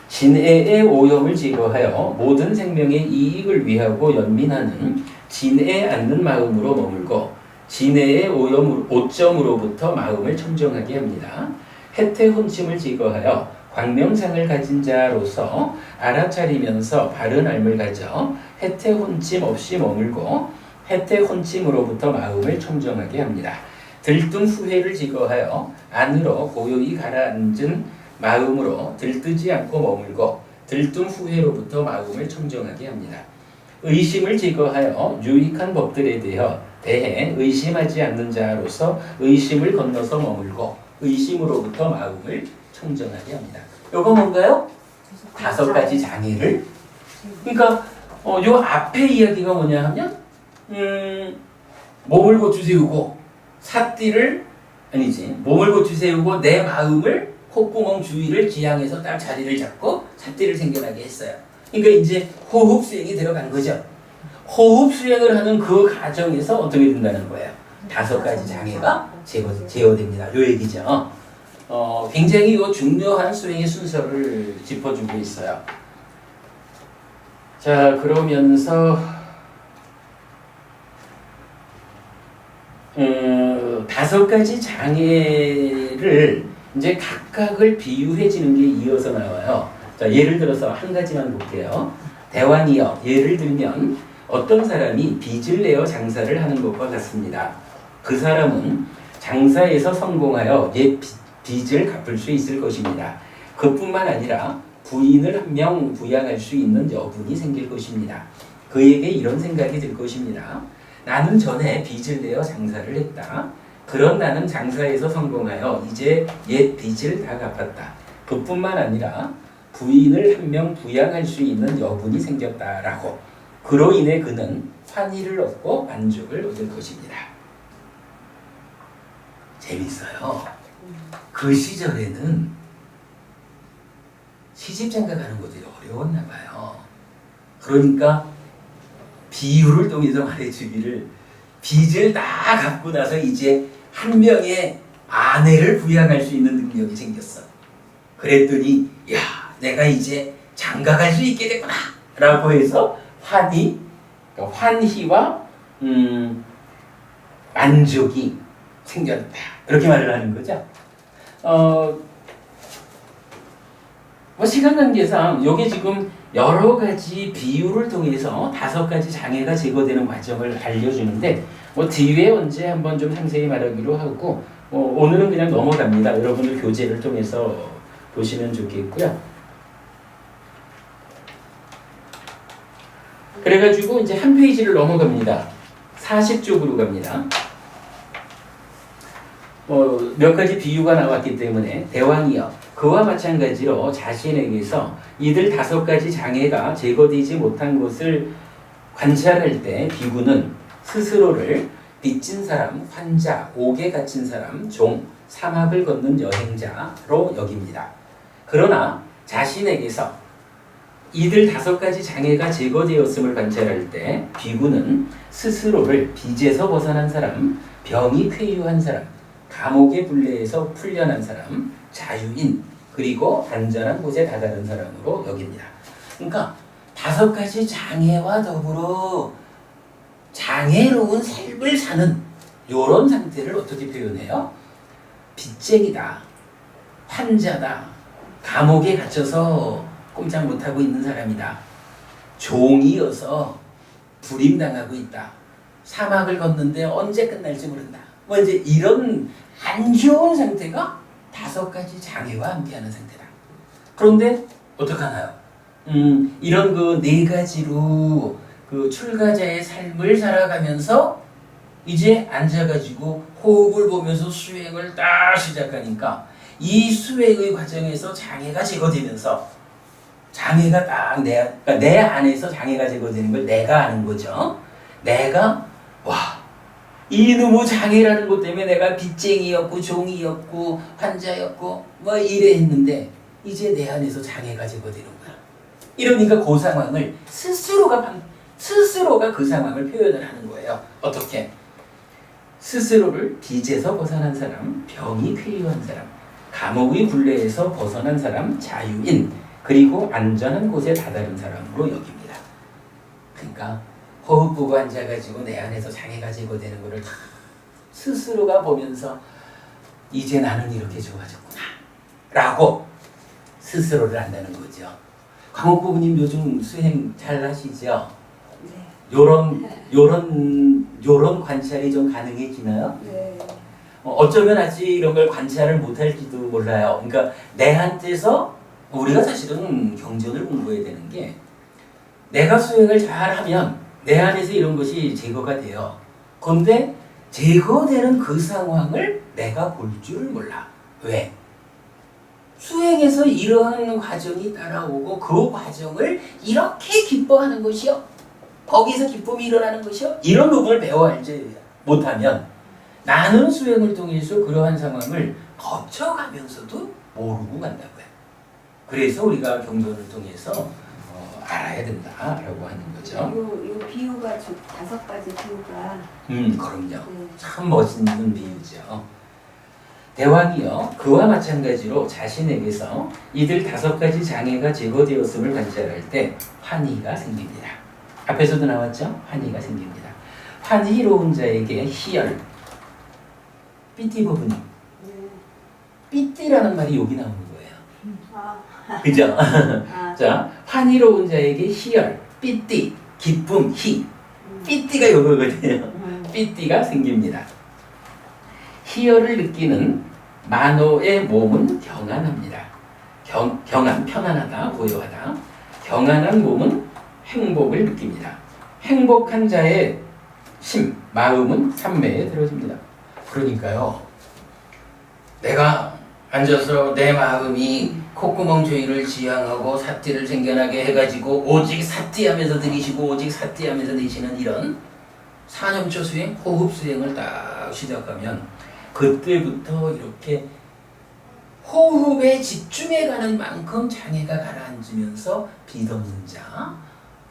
진애의 오염을 제거하여 모든 생명의 이익을 위하고 연민하는 진애 않는 마음으로 머물고 진애의 오점으로부터 마음을 청정하게 합니다. 해태 혼침을 제거하여 광명상을 가진 자로서 알아차리면서 바른 알을 가져 해태 혼침 없이 머물고 해태 혼침으로부터 마음을 청정하게 합니다. 들뜬 후회를 제거하여 안으로 고요히 가라앉은 마음으로 들뜨지 않고 머물고 들뜬 후회로부터 마음을 청정하게 합니다. 의심을 제거하여 유익한 법들에 대해 의심하지 않는 자로서 의심을 건너서 머물고 의심으로부터 마음을 청정하게 합니다. 요거 뭔가요? 5가지 장애를. 그러니까 요 앞에 이야기가 뭐냐 하면 몸을 고추 세우고 몸을 고추 세우고 내 마음을 콧구멍 주위를 지향해서 딱 자리를 잡고 삿띠를 생겨나게 했어요. 그러니까 이제 호흡 수행이 들어간 거죠. 호흡 수행을 하는 그 과정에서 어떻게 된다는 거예요? 5가지 장애가 제어됩니다. 요 얘기죠. 굉장히 중요한 수행의 순서를 짚어주고 있어요. 자, 그러면서 5가지 장애를 이제 각각을 비유해지는 게 이어서 나와요. 자, 예를 들어서 한 가지만 볼게요. 대왕이여, 예를 들면 어떤 사람이 빚을 내어 장사를 하는 것과 같습니다. 그 사람은 장사에서 성공하여 옛 빚을 갚을 수 있을 것입니다. 그뿐만 아니라 부인을 한 명 부양할 수 있는 여분이 생길 것입니다. 그에게 이런 생각이 들 것입니다. 나는 전에 빚을 내어 장사를 했다. 그런 나는 장사에서 성공하여 이제 옛 빚을 다 갚았다. 그뿐만 아니라 부인을 한 명 부양할 수 있는 여분이 생겼다라고. 그로 인해 그는 환희를 얻고 만족을 얻을 것입니다. 재밌어요. 그 시절에는 시집장가 가는 것도 어려웠나 봐요. 그러니까 비유를 통해서 말해주기를 빚을 다 갚고 나서 이제 한 명의 아내를 부양할 수 있는 능력이 생겼어. 그랬더니 야, 내가 이제 장가 갈 수 있게 됐구나 라고 해서 환희와 만족이 생겼다. 그렇게 말을 하는 거죠. 시간 관계상 여기 지금 여러 가지 비유를 통해서 5가지 장애가 제거되는 과정을 알려주는데 뒤에 언제 한번 좀 상세히 말하기로 하고 오늘은 그냥 넘어갑니다. 여러분들 교재를 통해서 보시면 좋겠고요. 그래가지고 이제 한 페이지를 넘어갑니다. 40쪽으로 갑니다. 몇 가지 비유가 나왔기 때문에 대왕이여, 그와 마찬가지로 자신에게서 이들 5가지 장애가 제거되지 못한 것을 관찰할 때 비구는 스스로를 빚진 사람, 환자, 옥에 갇힌 사람, 종, 사막을 걷는 여행자로 여깁니다. 그러나 자신에게서 이들 5가지 장애가 제거되었음을 관찰할 때 비구는 스스로를 빚에서 벗어난 사람, 병이 쾌유한 사람, 감옥의 불레에서 풀려난 사람, 자유인, 그리고 안전한 곳에 다다른 사람으로 여깁니다. 그러니까 5가지 장애와 더불어 장애로운 삶을 사는 이런 상태를 어떻게 표현해요? 빚쟁이다, 환자다, 감옥에 갇혀서 꼼짝 못하고 있는 사람이다, 종이어서 불임당하고 있다, 사막을 걷는데 언제 끝날지 모른다. 이제 이런 안 좋은 상태가 5가지 장애와 함께하는 상태다. 그런데 어떡하나요? 이런 그 4가지로 그 출가자의 삶을 살아가면서 이제 앉아가지고 호흡을 보면서 수행을 딱 시작하니까 이 수행의 과정에서 장애가 제거되면서 장애가 딱 내 안에서 장애가 제거되는 걸 내가 아는 거죠. 내가 이놈의 장애라는 것 때문에 내가 빚쟁이였고 종이었고 환자였고 이래 했는데 이제 내 안에서 장애가 제거되는 거야. 이러니까 그 상황을 스스로가 스스로가 그 상황을 표현을 하는 거예요. 어떻게? 스스로를 빚에서 벗어난 사람, 병이 쾌유한 사람, 감옥의 굴레에서 벗어난 사람, 자유인, 그리고 안전한 곳에 다다른 사람으로 여깁니다. 그러니까 호흡 보고 앉아가지고 내 안에서 장애가 제거되는 것을 다 스스로가 보면서 이제 나는 이렇게 좋아졌구나 라고 스스로를 안다는 거죠. 강옥부부님 요즘 수행 잘 하시죠? 네. 요런 관찰이 좀 가능해지나요? 네. 어쩌면 아직 이런 걸 관찰을 못할지도 몰라요. 그러니까 내한테서 우리가 사실은 경전을 공부해야 되는 게 내가 수행을 잘하면 내 안에서 이런 것이 제거가 돼요. 그런데 제거되는 그 상황을 내가 볼 줄 몰라. 왜? 수행에서 이러한 과정이 따라오고 그 과정을 이렇게 기뻐하는 것이요. 거기서 기쁨이 일어나는 것이요. 이런 부분을 배워 알지 못하면 나는 수행을 통해서 그러한 상황을 거쳐가면서도 모르고 간다고요. 그래서 우리가 경전을 통해서 알아야 된다라고 하는 거죠. 요 비유가 5가지 비유가. 그럼요. 네. 참 멋있는 비유죠. 대왕이요 그와 마찬가지로 자신에게서 이들 5가지 장애가 제거되었음을 관찰할 때 환희가 생깁니다. 앞에서도 나왔죠? 환희가 생깁니다. 환희로운 자에게 희열. 삐띠 부분이. 네. 삐띠라는 말이 여기 나오는 거예요. 아. 그죠? 아. 자, 환희로운 자에게 희열, 삐띠, 기쁨, 희. 삐띠가 요거거든요. 삐띠가 생깁니다. 희열을 느끼는 만호의 몸은 경안합니다. 경안, 편안하다, 고요하다. 경안한 몸은 행복을 느낍니다. 행복한 자의 심, 마음은 삼매에 들어집니다. 그러니까요, 내가 앉아서 내 마음이 콧구멍 조이를 지향하고 사티를 생겨나게 해가지고 오직 사티하면서 들이쉬고 오직 사티하면서 내쉬는 이런 사념초 수행, 호흡 수행을 딱 시작하면 그때부터 이렇게 호흡에 집중해가는 만큼 장애가 가라앉으면서 빚 없는 자,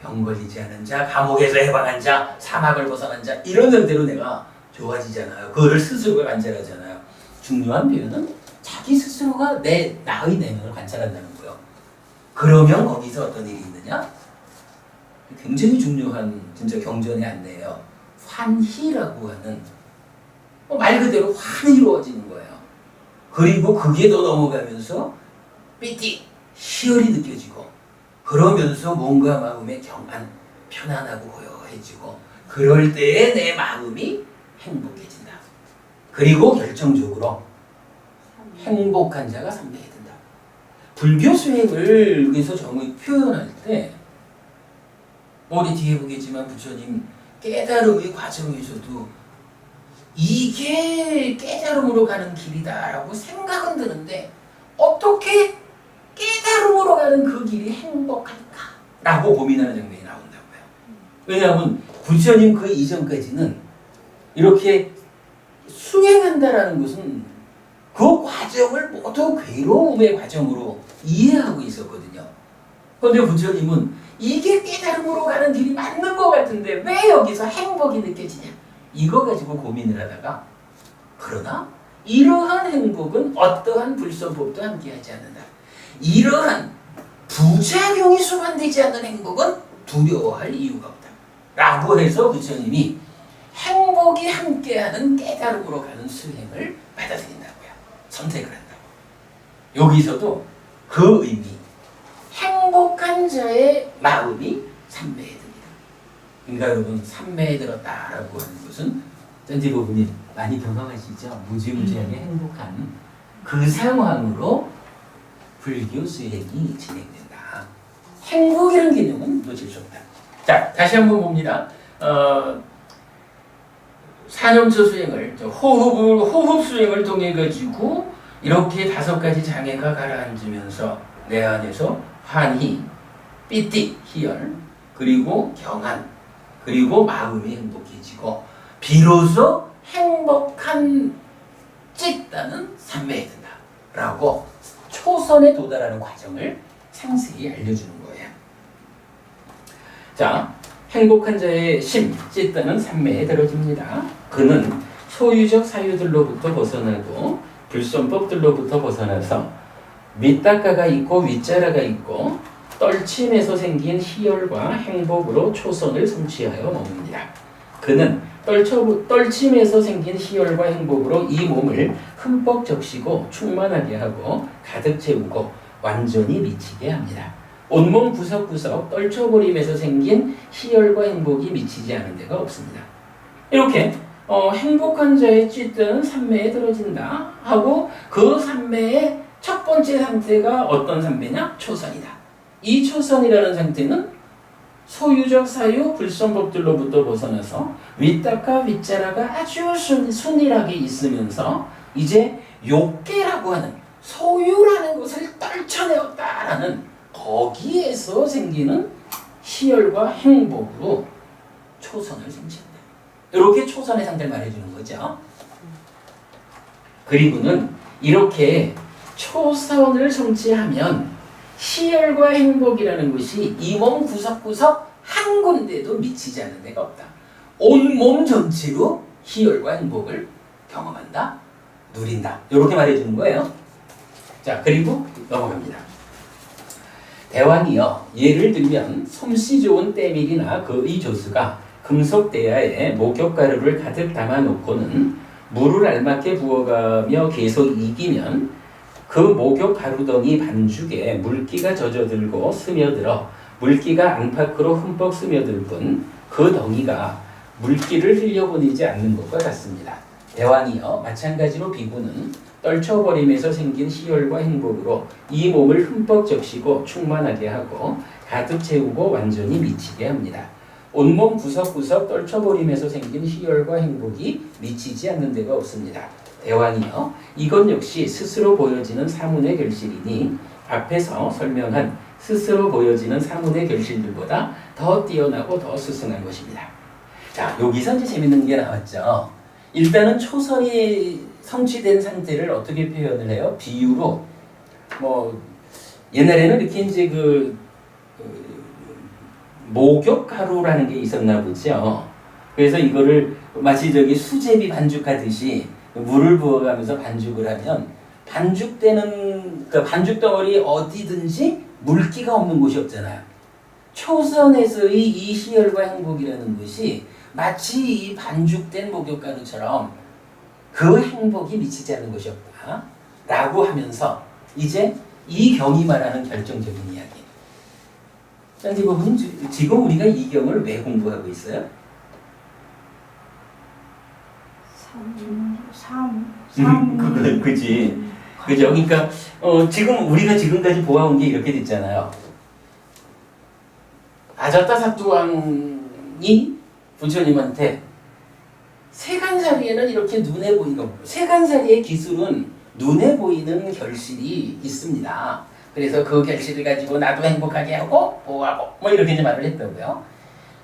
병 걸리지 않은 자, 감옥에서 해방한 자, 사막을 벗어난 자 이런 대로 내가 좋아지잖아요. 그거를 스스로가 관찰하잖아요. 중요한 표현은 자기 스스로가 나의 내면을 관찰한다는 거예요. 그러면 거기서 어떤 일이 있느냐? 굉장히 중요한 진짜 경전의 안내예요. 환희라고 하는 말 그대로 환희로워지는 거예요. 그리고 그게 더 넘어가면서 삐띠, 희열이 느껴지고 그러면서 몸과 마음의 경안, 편안하고 고요해지고 그럴 때에 내 마음이 행복해진다. 그리고 결정적으로 행복한 자가 삼매에 든다. 불교 수행을 여기서 표현할 때 우리 뒤에 보겠지만 부처님 깨달음의 과정에서도 이게 깨달음으로 가는 길이다라고 생각은 드는데 어떻게 깨달음으로 가는 그 길이 행복할까라고 고민하는 장면이 나온다고요. 왜냐하면 부처님 그 이전까지는 이렇게 수행한다라는 것은 그 과정을 모두 괴로움의 과정으로 이해하고 있었거든요. 그런데 부처님은 이게 깨달음으로 가는 길이 맞는 것 같은데 왜 여기서 행복이 느껴지냐? 이거 가지고 고민을 하다가 그러나 이러한 행복은 어떠한 불선법도 함께하지 않는다. 이러한 부작용이 수반되지 않는 행복은 두려워할 이유가 없다. 라고 해서 부처님이 행복이 함께하는 깨달음으로 가는 수행을 받아들인다고요. 선택을 한다고. 여기서도 그 의미, 행복한 자의 마음이 삼매에 듭니다. 그러니까 여러분 삼매에 들었다라고 하는 것은 전지 부분이 많이 경험하시죠? 무지무지하게 행복한 그 상황으로 불교 수행이 진행된다. 행복이라는 개념은 놓칠 수 없다. 자, 다시 한번 봅니다. 사념초 수행을 호흡 수행을 통해 가지고 이렇게 5가지 장애가 가라앉으면서 내 안에서 환희, 삐띠, 희열, 그리고 경안, 그리고 마음이 행복해지고 비로소 행복한 찌다는 삼매에 든다라고 초선에 도달하는 과정을 상세히 알려주는 거예요. 자, 행복한 자의 심, 찢다는 삼매에 들어집니다. 그는 소유적 사유들로부터 벗어나고 불선법들로부터 벗어나서 밑닦아가 있고 윗자라가 있고 떨침에서 생긴 희열과 행복으로 초선을 성취하여 먹습니다. 그는 떨침에서 생긴 희열과 행복으로 이 몸을 흠뻑 적시고 충만하게 하고 가득 채우고 완전히 미치게 합니다. 온몸 구석구석 떨쳐버림에서 생긴 희열과 행복이 미치지 않은 데가 없습니다. 이렇게 행복한 자의 찢든 삼매에 들어진다 하고 그 삼매의 첫 번째 상태가 어떤 삼매냐? 초선이다. 이 초선이라는 상태는 소유적 사유 불선법들로부터 벗어나서 윗닦아 윗자라가 아주 순일하게 있으면서 이제 욕계라고 하는 소유라는 것을 떨쳐내었다라는 거기에서 생기는 희열과 행복으로 초선을 성취한다. 이렇게 초선의 상태를 말해주는 거죠. 그리고는 이렇게 초선을 성취하면 희열과 행복이라는 것이 이 몸 구석구석 한 군데도 미치지 않는 데가 없다. 온몸 전체로 희열과 행복을 경험한다, 누린다. 이렇게 말해주는 거예요. 자, 그리고 넘어갑니다. 대왕이여, 예를 들면 솜씨 좋은 때밀이나 그의 조수가 금속 대야에 목욕가루를 가득 담아놓고는 물을 알맞게 부어가며 계속 익이면 그 목욕 가루덩이 반죽에 물기가 젖어들고 스며들어 물기가 안팎으로 흠뻑 스며들 뿐 그 덩이가 물기를 흘려보내지 않는 것과 같습니다. 대왕이여, 마찬가지로 비구는 떨쳐버림에서 생긴 희열과 행복으로 이 몸을 흠뻑 적시고 충만하게 하고 가득 채우고 완전히 미치게 합니다. 온몸 구석구석 떨쳐버림에서 생긴 희열과 행복이 미치지 않는 데가 없습니다. 대왕이여, 이것 역시 스스로 보여지는 사문의 결실이니 앞에서 설명한 스스로 보여지는 사문의 결실들보다 더 뛰어나고 더 스승한 것입니다. 자, 여기서 이제 재밌는 게 나왔죠. 일단은 초선이 성취된 상태를 어떻게 표현을 해요? 비유로. 옛날에는 이렇게 이제 목욕가루라는 게 있었나 보죠. 그래서 이거를 마치 수제비 반죽하듯이 물을 부어가면서 반죽을 하면 반죽되는 그 반죽 덩어리 어디든지 물기가 없는 곳이 없잖아요. 초선에서의 이 희열과 행복이라는 것이 마치 이 반죽된 목욕가루처럼 그 행복이 미치지 않는 것이 없다 라고 하면서 이제 이 경이 말하는 결정적인 이야기. 짠디 부부님, 지금 우리가 이 경을 왜 공부하고 있어요? 그지. 그죠? 그러니까 지금 우리가 지금까지 보아온 게 이렇게 됐잖아요. 아자타 사투왕이 부처님한테 세간살이에는 이렇게 눈에 보이는 세간살이의 기술은 눈에 보이는 결실이 있습니다. 그래서 그 결실을 가지고 나도 행복하게 하고 보호하고 이렇게 이제 말을 했다고요.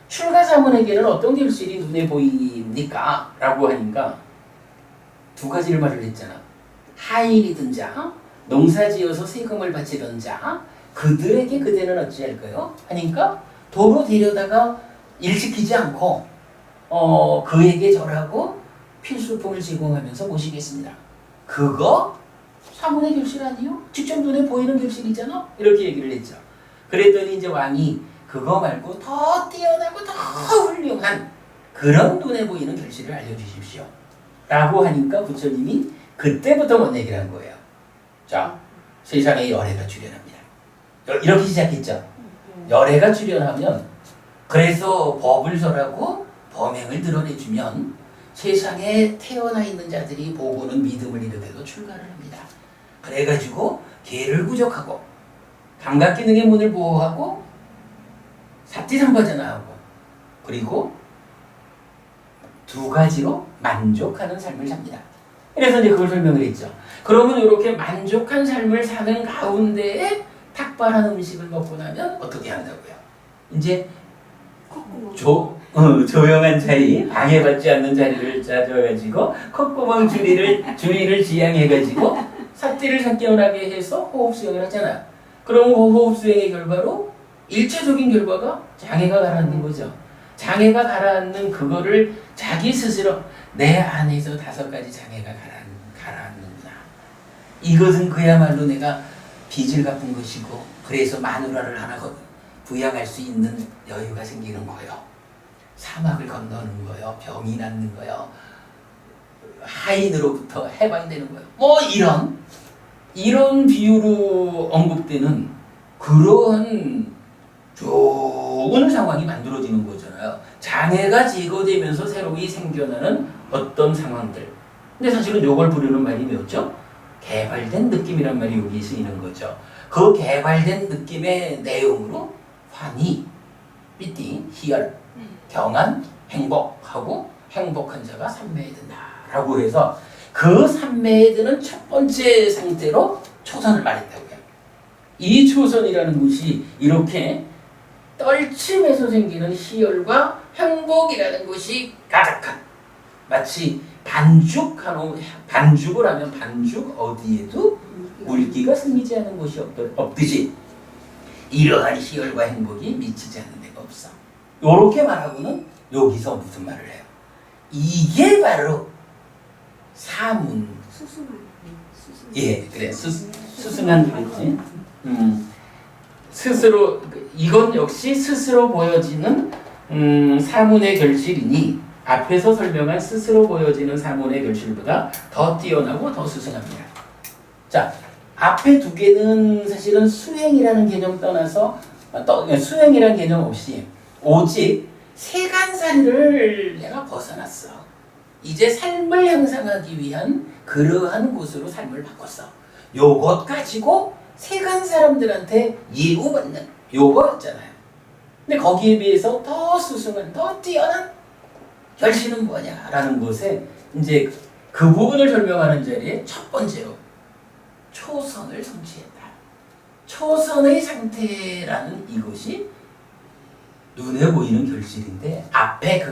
출가사문에게는 어떤 결실이 눈에 보입니까? 라고 하니까 두 가지를 말을 했잖아. 하인이든 자, 농사지어서 세금을 바치던 자, 그들에게 그대는 어찌할까요? 하니까 도로 데려다가 일 시키지 않고 그에게 절하고 필수품을 제공하면서 모시겠습니다. 그거 사문의 결실 아니요? 직접 눈에 보이는 결실이잖아? 이렇게 얘기를 했죠. 그랬더니 이제 왕이 그거 말고 더 뛰어나고 더 훌륭한 그런 눈에 보이는 결실을 알려주십시오. 라고 하니까 부처님이 그때부터 뭔 얘기를 한 거예요. 자, 세상에 열애가 출현합니다. 이렇게 시작했죠. 열애가 출현하면 그래서 법을 설하고 범행을 드러내주면 세상에 태어나 있는 자들이 보고는 믿음을 이르게도 출가를 합니다. 그래가지고 개를 구족하고 감각기능의 문을 보호하고 사티상파전하고 그리고 두 가지로 만족하는 삶을 삽니다. 그래서 이제 그걸 설명을 했죠. 그러면 이렇게 만족한 삶을 사는 가운데에 탁발한 음식을 먹고 나면 어떻게 한다고요? 이제 조용한 자리, 방해받지 않는 자리를 짜줘가지고 콧구멍 주위를 지향해가지고 삿대를 상견하게 해서 호흡수행을 하잖아요. 그럼 호흡수행의 결과로 일차적인 결과가 장애가 가라앉는 거죠. 장애가 가라앉는 그거를 자기 스스로 내 안에서 5가지 장애가 가라앉는구나. 이것은 그야말로 내가 빚을 갚은 것이고 그래서 마누라를 하나 부양할 수 있는 여유가 생기는 거요. 사막을 건너는 거요. 병이 낫는 거요. 하인으로부터 해방되는 거요. 뭐 이런 비유로 언급되는 그러한 좋은 상황이 만들어지는 거잖아요. 장애가 제거되면서 새로이 생겨나는 어떤 상황들. 근데 사실은 이걸 부르는 말이 뭐였죠? 개발된 느낌이란 말이 여기 쓰이는 거죠. 그 개발된 느낌의 내용으로 환희, 삐띠, 희열, 경안, 행복하고 행복한 자가 삼매에 든다라고 해서 그 삼매에 드는 첫 번째 상태로 초선을 말했다고요. 이 초선이라는 것이 이렇게 떨침에서 생기는 희열과 행복이라는 것이 가득한 마치 반죽을 하면 반죽 어디에도 물기가 스미지 않은 곳이 없듯이 이러한 희열과 행복이 미치지 않는 데가 없어. 요렇게 말하고는 여기서 무슨 말을 해요? 이게 바로 사문. 예, 그래. 수승한 거지. 스스로 이건 역시 스스로 보여지는 사문의 결실이니 앞에서 설명한 스스로 보여지는 사문의 결실보다 더 뛰어나고 더 수승합니다. 자, 앞에 두 개는 사실은 수행이라는 개념 떠나서 수행이라는 개념 없이 오직 세간살이를 내가 벗어났어. 이제 삶을 향상하기 위한 그러한 곳으로 삶을 바꿨어. 요것 가지고 세간 사람들한테 예우받는 요거였잖아요. 근데 거기에 비해서 더 수승한, 더 뛰어난 결실은 뭐냐라는 것에 이제 그 부분을 설명하는 자리에 첫 번째로 초선을 성취했다. 초선의 상태라는 이것이 눈에 보이는 결실인데 앞에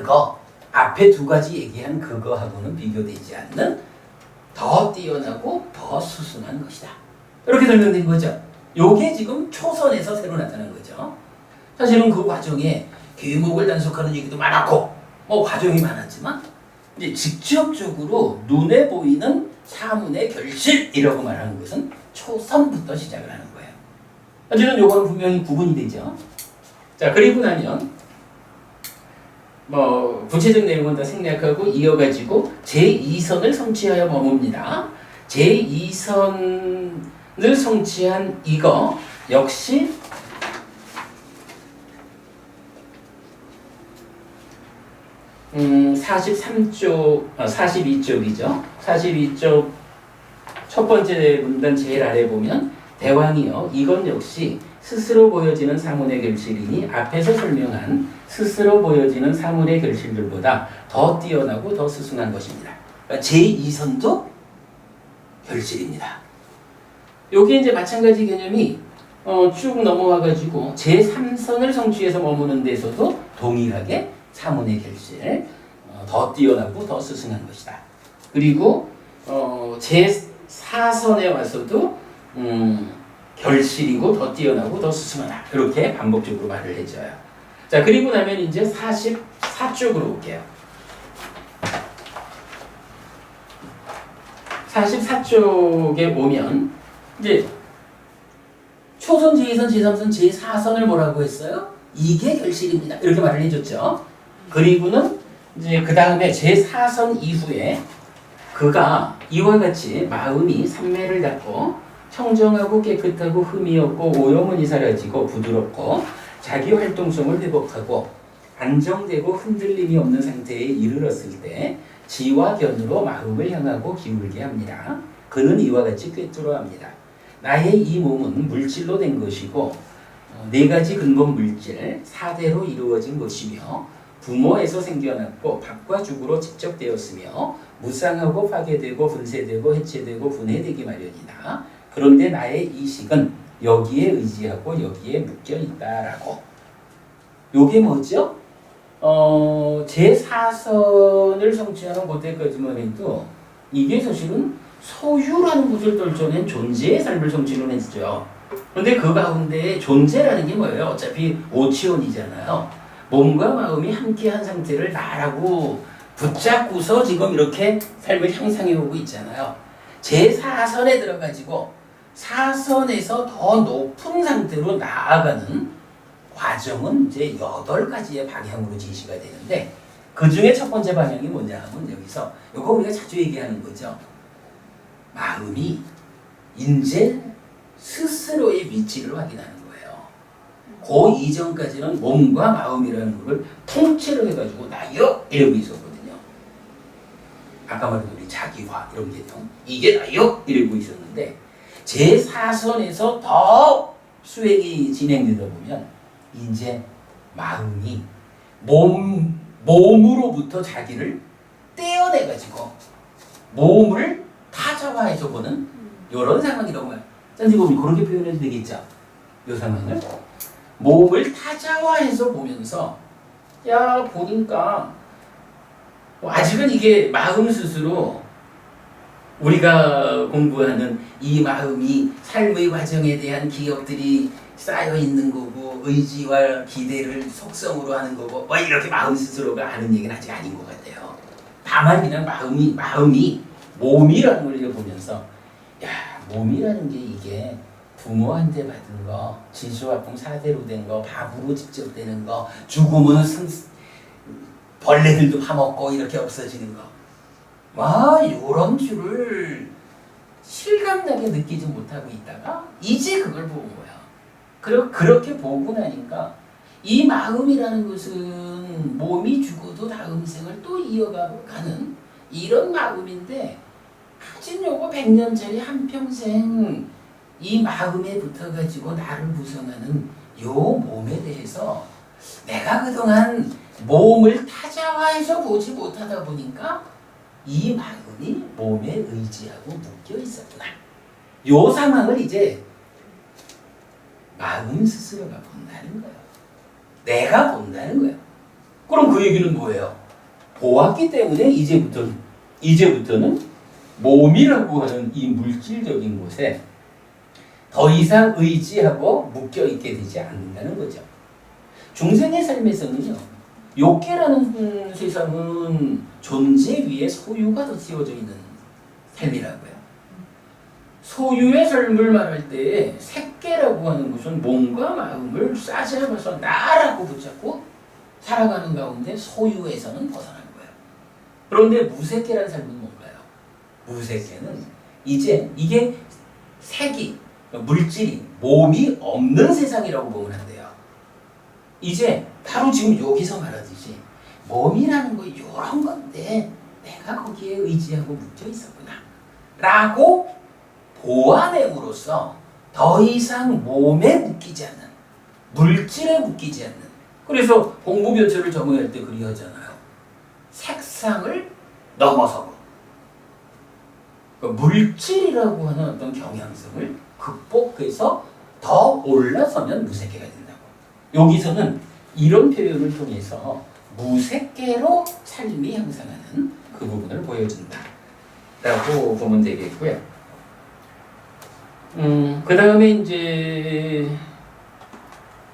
두 가지 얘기한 그거하고는 비교되지 않는 더 뛰어나고 더 수승한 것이다. 이렇게 설명된 거죠. 요게 지금 초선에서 새로 나타난 거죠. 사실은 그 과정에 계목을 단속하는 얘기도 많았고 과정이 많았지만 이제 직접적으로 눈에 보이는 사문의 결실이라고 말하는 것은 초선부터 시작을 하는 거예요. 어쨌든 요거는 분명히 구분이 되죠. 자, 그리고 나면 구체적 내용은 다 생략하고 이어가지고 제2선을 성취하여 머뭅니다. 제2선을 성취한 이거 역시 음, 42쪽이죠. 42쪽 첫 번째 문단 제일 아래 보면 대왕이여 이건 역시 스스로 보여지는 사문의 결실이니 앞에서 설명한 스스로 보여지는 사문의 결실들보다 더 뛰어나고 더 스승한 것입니다. 그러니까 제2선도 결실입니다. 여기 이제 마찬가지 개념이 쭉 넘어와가지고 제3선을 성취해서 머무는 데서도 동일하게 사문의 결실, 더 뛰어나고 더 스승한 것이다. 그리고 제4선에 와서도 결실이고 더 뛰어나고 더 스승하다. 이렇게 반복적으로 말을 해줘요. 자, 그리고 나면 이제 44쪽으로 올게요. 44쪽에 오면 이제 초선, 제2선, 제3선, 제4선을 뭐라고 했어요? 이게 결실입니다. 이렇게 말을 해줬죠. 그리고는 이제 그 다음에 제4선 이후에 그가 이와 같이 마음이 삼매를 갖고 청정하고 깨끗하고 흠이 없고 오염이 사라지고 부드럽고 자기 활동성을 회복하고 안정되고 흔들림이 없는 상태에 이르렀을 때 지와 견으로 마음을 향하고 기울게 합니다. 그는 이와 같이 꿰뚫어합니다. 나의 이 몸은 물질로 된 것이고 네 가지 근본 물질 4대로 이루어진 것이며 부모에서 생겨났고 밥과 죽으로 집적되었으며 무쌍하고 파괴되고 분쇄되고 해체되고 분해되기 마련이다. 그런데 나의 이식은 여기에 의지하고 여기에 묶여 있다라고. 요게 뭐죠? 제4선을 성취하는 그때까지만 해도 이게 사실은 소유라는 것을 떨쳐낸 존재의 삶을 성취는 했죠. 그런데 그 가운데 존재라는 게 뭐예요? 어차피 오치원이잖아요. 몸과 마음이 함께한 상태를 나라고 붙잡고서 지금 이렇게 삶을 향상해 오고 있잖아요. 제4선에 들어가지고 4선에서 더 높은 상태로 나아가는 과정은 이제 8가지의 방향으로 제시가 되는데, 그 중에 첫 번째 방향이 뭐냐 하면 여기서 이거 우리가 자주 얘기하는 거죠. 마음이 이제 스스로의 위치를 확인하는 거예요. 그 이전까지는 몸과 마음이라는 것을 통째로 해가지고 나요 이러고 있었거든요. 아까 말한 우리 자기화 이런 개념, 이게 나요 이러고 있었는데, 제4선에서 더 수행이 진행되다 보면 이제 마음이 몸으로부터 자기를 떼어내가지고 몸을 타자화해서 보는 이런 상황이라고 말해요. 짠지범이 그렇게 표현해도 되겠죠? 이 상황을 몸을 타자화해서 보면서, 야 보니까 아직은 이게 마음 스스로 우리가 공부하는 이 마음이 삶의 과정에 대한 기억들이 쌓여 있는 거고, 의지와 기대를 속성으로 하는 거고, 뭐 이렇게 마음 스스로가 아는 얘기는 아직 아닌 것 같아요. 다만 그냥 마음이 몸이라는 걸 보면서, 야 몸이라는 게 이게 부모한테 받은 거, 진수화풍 사대로 된 거, 밥으로 직접 되는 거, 죽으면 벌레들도 파먹고 이렇게 없어지는 거, 이런 줄을 실감나게 느끼지 못하고 있다가 이제 그걸 보는 거야. 그렇게 보고 나니까 이 마음이라는 것은 몸이 죽어도 다음 생을 또 이어가는 이런 마음인데, 가진 요거 100년짜리 한평생 이 마음에 붙어가지고 나를 구성하는 요 몸에 대해서 내가 그동안 몸을 타자화해서 보지 못하다 보니까 이 마음이 몸에 의지하고 묶여 있었구나. 요 상황을 이제 마음 스스로가 본다는 거예요. 내가 본다는 거예요. 그럼 그 얘기는 뭐예요? 보았기 때문에 이제부터는 몸이라고 하는 이 물질적인 곳에 더 이상 의지하고 묶여 있게 되지 않는다는 거죠. 중생의 삶에서는요, 욕계라는 세상은 존재 위에 소유가 더 씌워져 있는 삶이라고요. 소유의 삶을 말할 때 색계라고 하는 것은 몸과 마음을 싸잡아서 나라고 붙잡고 살아가는 가운데 소유에서는 벗어난 거예요. 그런데 무색계라는 삶은 뭔가요? 무색계는 이제 이게 색이, 물질이, 몸이 없는 세상이라고 보면 안 돼요. 이제 바로 지금 여기서 말하듯이 몸이라는 거 이런 건데 내가 거기에 의지하고 묶여 있었구나 라고 보아냄으로써 더 이상 몸에 묶이지 않는, 물질에 묶이지 않는, 그래서 공부변체를 적응할 때 그리 하잖아요. 색상을 넘어서고 물질이라고 하는 어떤 경향성을 극복해서 더 올라서면 무색계가 된다고. 여기서는 이런 표현을 통해서 무색계로 삶이 향상하는 그 부분을 보여준다 라고 보면 되겠고요. 그 다음에 이제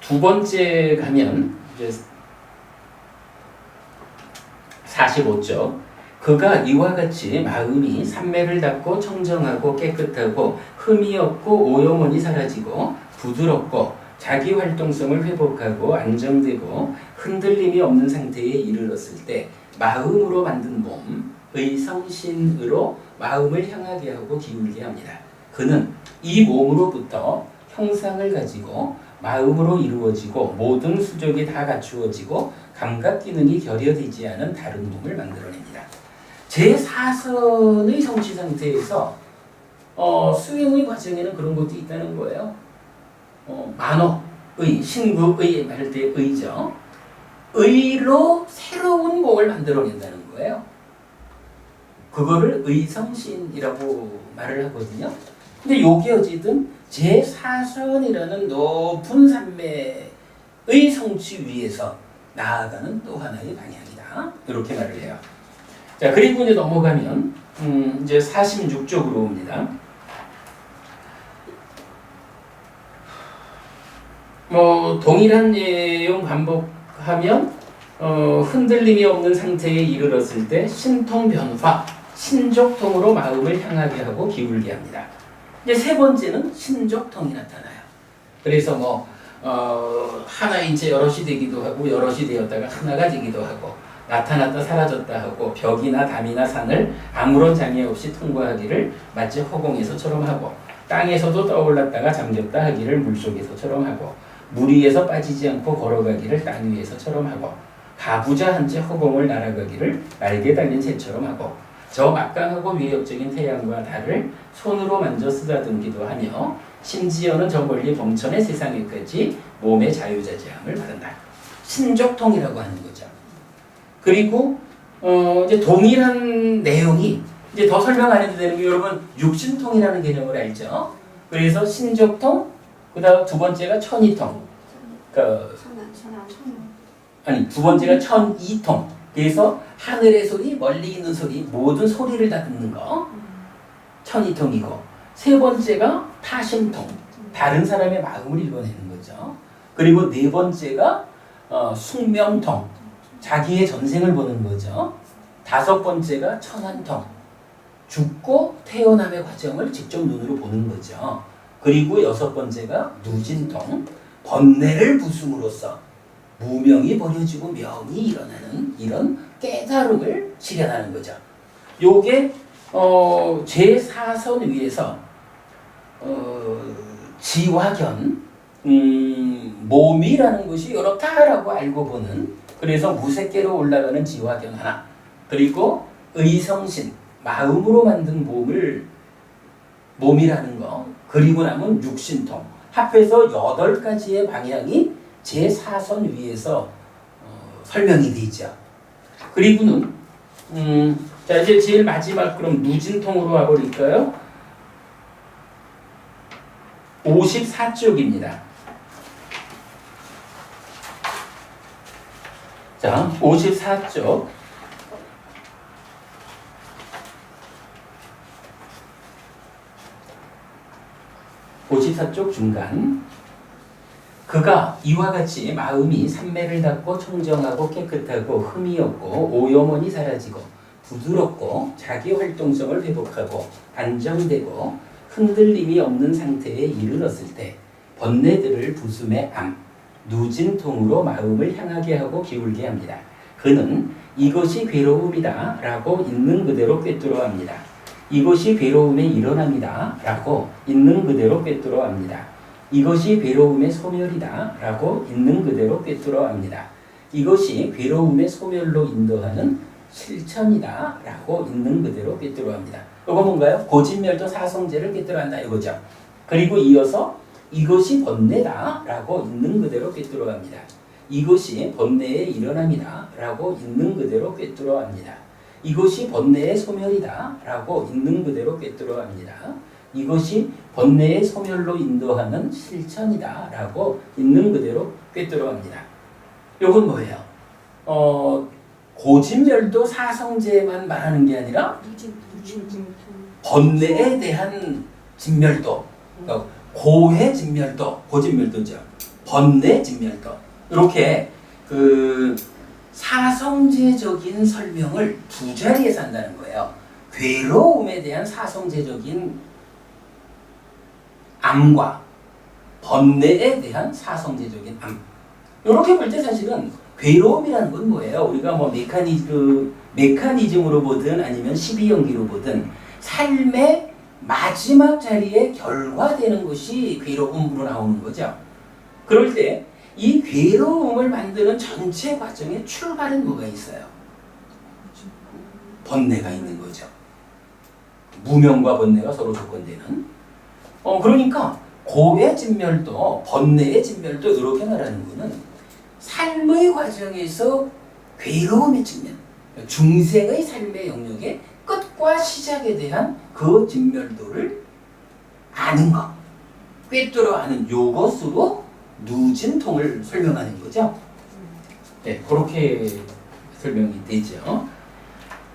두 번째 가면 이제 45쪽. 그가 이와 같이 마음이 삼매를 닫고 청정하고 깨끗하고 흠이 없고 오염원이 사라지고 부드럽고 자기 활동성을 회복하고 안정되고 흔들림이 없는 상태에 이르렀을 때 마음으로 만든 몸의 성신으로 마음을 향하게 하고 기울게 합니다. 그는 이 몸으로부터 형상을 가지고 마음으로 이루어지고 모든 수족이 다 갖추어지고 감각 기능이 결여되지 않은 다른 몸을 만들어냅니다. 제4선의 성취 상태에서 수행의 과정에는 그런 것도 있다는 거예요. 만어의, 신구의 할 때 의죠. 의로 새로운 몸을 만들어낸다는 거예요. 그거를 의성신이라고 말을 하거든요. 근데 요게 어쨌든 제4선이라는 높은 산매의 성취 위에서 나아가는 또 하나의 방향이다. 이렇게 말을 해요. 자, 그리고 이제 넘어가면 이제 46쪽으로 옵니다. 동일한 내용 반복 하면 흔들림이 없는 상태에 이르렀을 때 신통변화, 신족통으로 마음을 향하게 하고 기울게 합니다. 이제 세 번째는 신족통이 나타나요. 그래서 하나인 채 여럿이 되기도 하고 여럿이 되었다가 하나가 되기도 하고 나타났다 사라졌다 하고 벽이나 담이나 산을 아무런 장애 없이 통과하기를 마치 허공에서처럼 하고 땅에서도 떠올랐다가 잠겼다 하기를 물속에서처럼 하고 물 위에서 빠지지 않고 걸어가기를 땅 위에서처럼 하고 가부좌 한 채 허공을 날아가기를 날개 달린 새처럼 하고 저 막강하고 위협적인 태양과 달을 손으로 만져 쓰다듬기도 하며 심지어는 저 멀리 범천의 세상에까지 몸의 자유자재함을 바른다. 신족통이라고 하는 거죠. 그리고 이제 동일한 내용이 이제 더 설명 안 해도 되는 게 여러분 육신통이라는 개념을 알죠? 그래서 신족통, 그다음 두 번째가 천이통. 아니 두 번째가 천이통. 그래서 하늘의 소리, 멀리 있는 소리, 모든 소리를 다 듣는 거 천이통이고 세 번째가 타심통. 다른 사람의 마음을 읽어내는 거죠. 그리고 네 번째가 숙명통. 자기의 전생을 보는 거죠. 다섯 번째가 천안통. 죽고 태어남의 과정을 직접 눈으로 보는 거죠. 그리고 여섯 번째가 누진통. 번뇌를 부숨으로써 무명이 버려지고 명이 일어나는 이런 깨달음을 실현하는 거죠. 요게 제4선 위에서 지화견 몸이라는 것이 이렇다라고 알고 보는, 그래서 무색계로 올라가는 지화견 하나, 그리고 의성신 마음으로 만든 몸이라는 거, 그리고 나면 육신통, 합해서 8가지의 방향이 제4선 위에서 설명이 되죠. 그리고는 자 이제 제일 마지막 그럼 누진통으로 와버릴까요? 54쪽입니다. 자 54쪽. 중간. 그가 이와 같이 마음이 삼매를 닫고 청정하고 깨끗하고 흠이 없고 오염원이 사라지고 부드럽고 자기 활동성을 회복하고 안정되고 흔들림이 없는 상태에 이르렀을 때 번뇌들을 부숨의 암, 누진통으로 마음을 향하게 하고 기울게 합니다. 그는 이것이 괴로움이다 라고 있는 그대로 꿰뚫어 합니다. 이것이 괴로움의 일어남이다 라고 있는 그대로 꿰뚫어 합니다. 이것이 괴로움의 소멸이다 라고 있는 그대로 꿰뚫어 합니다. 이것이 괴로움의 소멸로 인도하는 실천이다 라고 있는 그대로 꿰뚫어 합니다. 이거 뭔가요? 고진멸도 사성제를 꿰뚫어 한다 이거죠. 그리고 이어서 이것이 번뇌다 라고 있는 그대로 꿰뚫어 합니다. 이것이 번뇌의 일어남이다 라고 있는 그대로 꿰뚫어 합니다. 이것이 번뇌의 소멸이다 라고 있는 그대로 꿰뚫어 합니다. 이것이 번뇌의 소멸로 인도하는 실천이다 라고 있는 그대로 꿰뚫어 합니다. 이건 뭐예요? 고진멸도 사성제만 말하는 게 아니라 번뇌에 대한 진멸도, 그러니까 고해 진멸도, 고진멸도죠. 번뇌 진멸도, 이렇게 그 사성제적인 설명을 두 자리에서 한다는 거예요. 괴로움에 대한 사성제적인 암과 번뇌에 대한 사성제적인 암. 이렇게 볼 때 사실은 괴로움이라는 건 뭐예요? 우리가 뭐 메커니즘으로 보든 아니면 12연기로 보든 삶의 마지막 자리에 결과되는 것이 괴로움으로 나오는 거죠. 그럴 때 이 괴로움을 만드는 전체 과정에 출발은 뭐가 있어요? 번뇌가 있는 거죠. 무명과 번뇌가 서로 조건되는. 그러니까 고의 진멸도 번뇌의 진멸도 이렇게 말하는 거는 삶의 과정에서 괴로움의 측면, 중생의 삶의 영역의 끝과 시작에 대한 그 진멸도를 아는 것, 꿰뚫어 아는 요것으로 누진통을 설명하는 거죠. 네, 그렇게 설명이 되죠.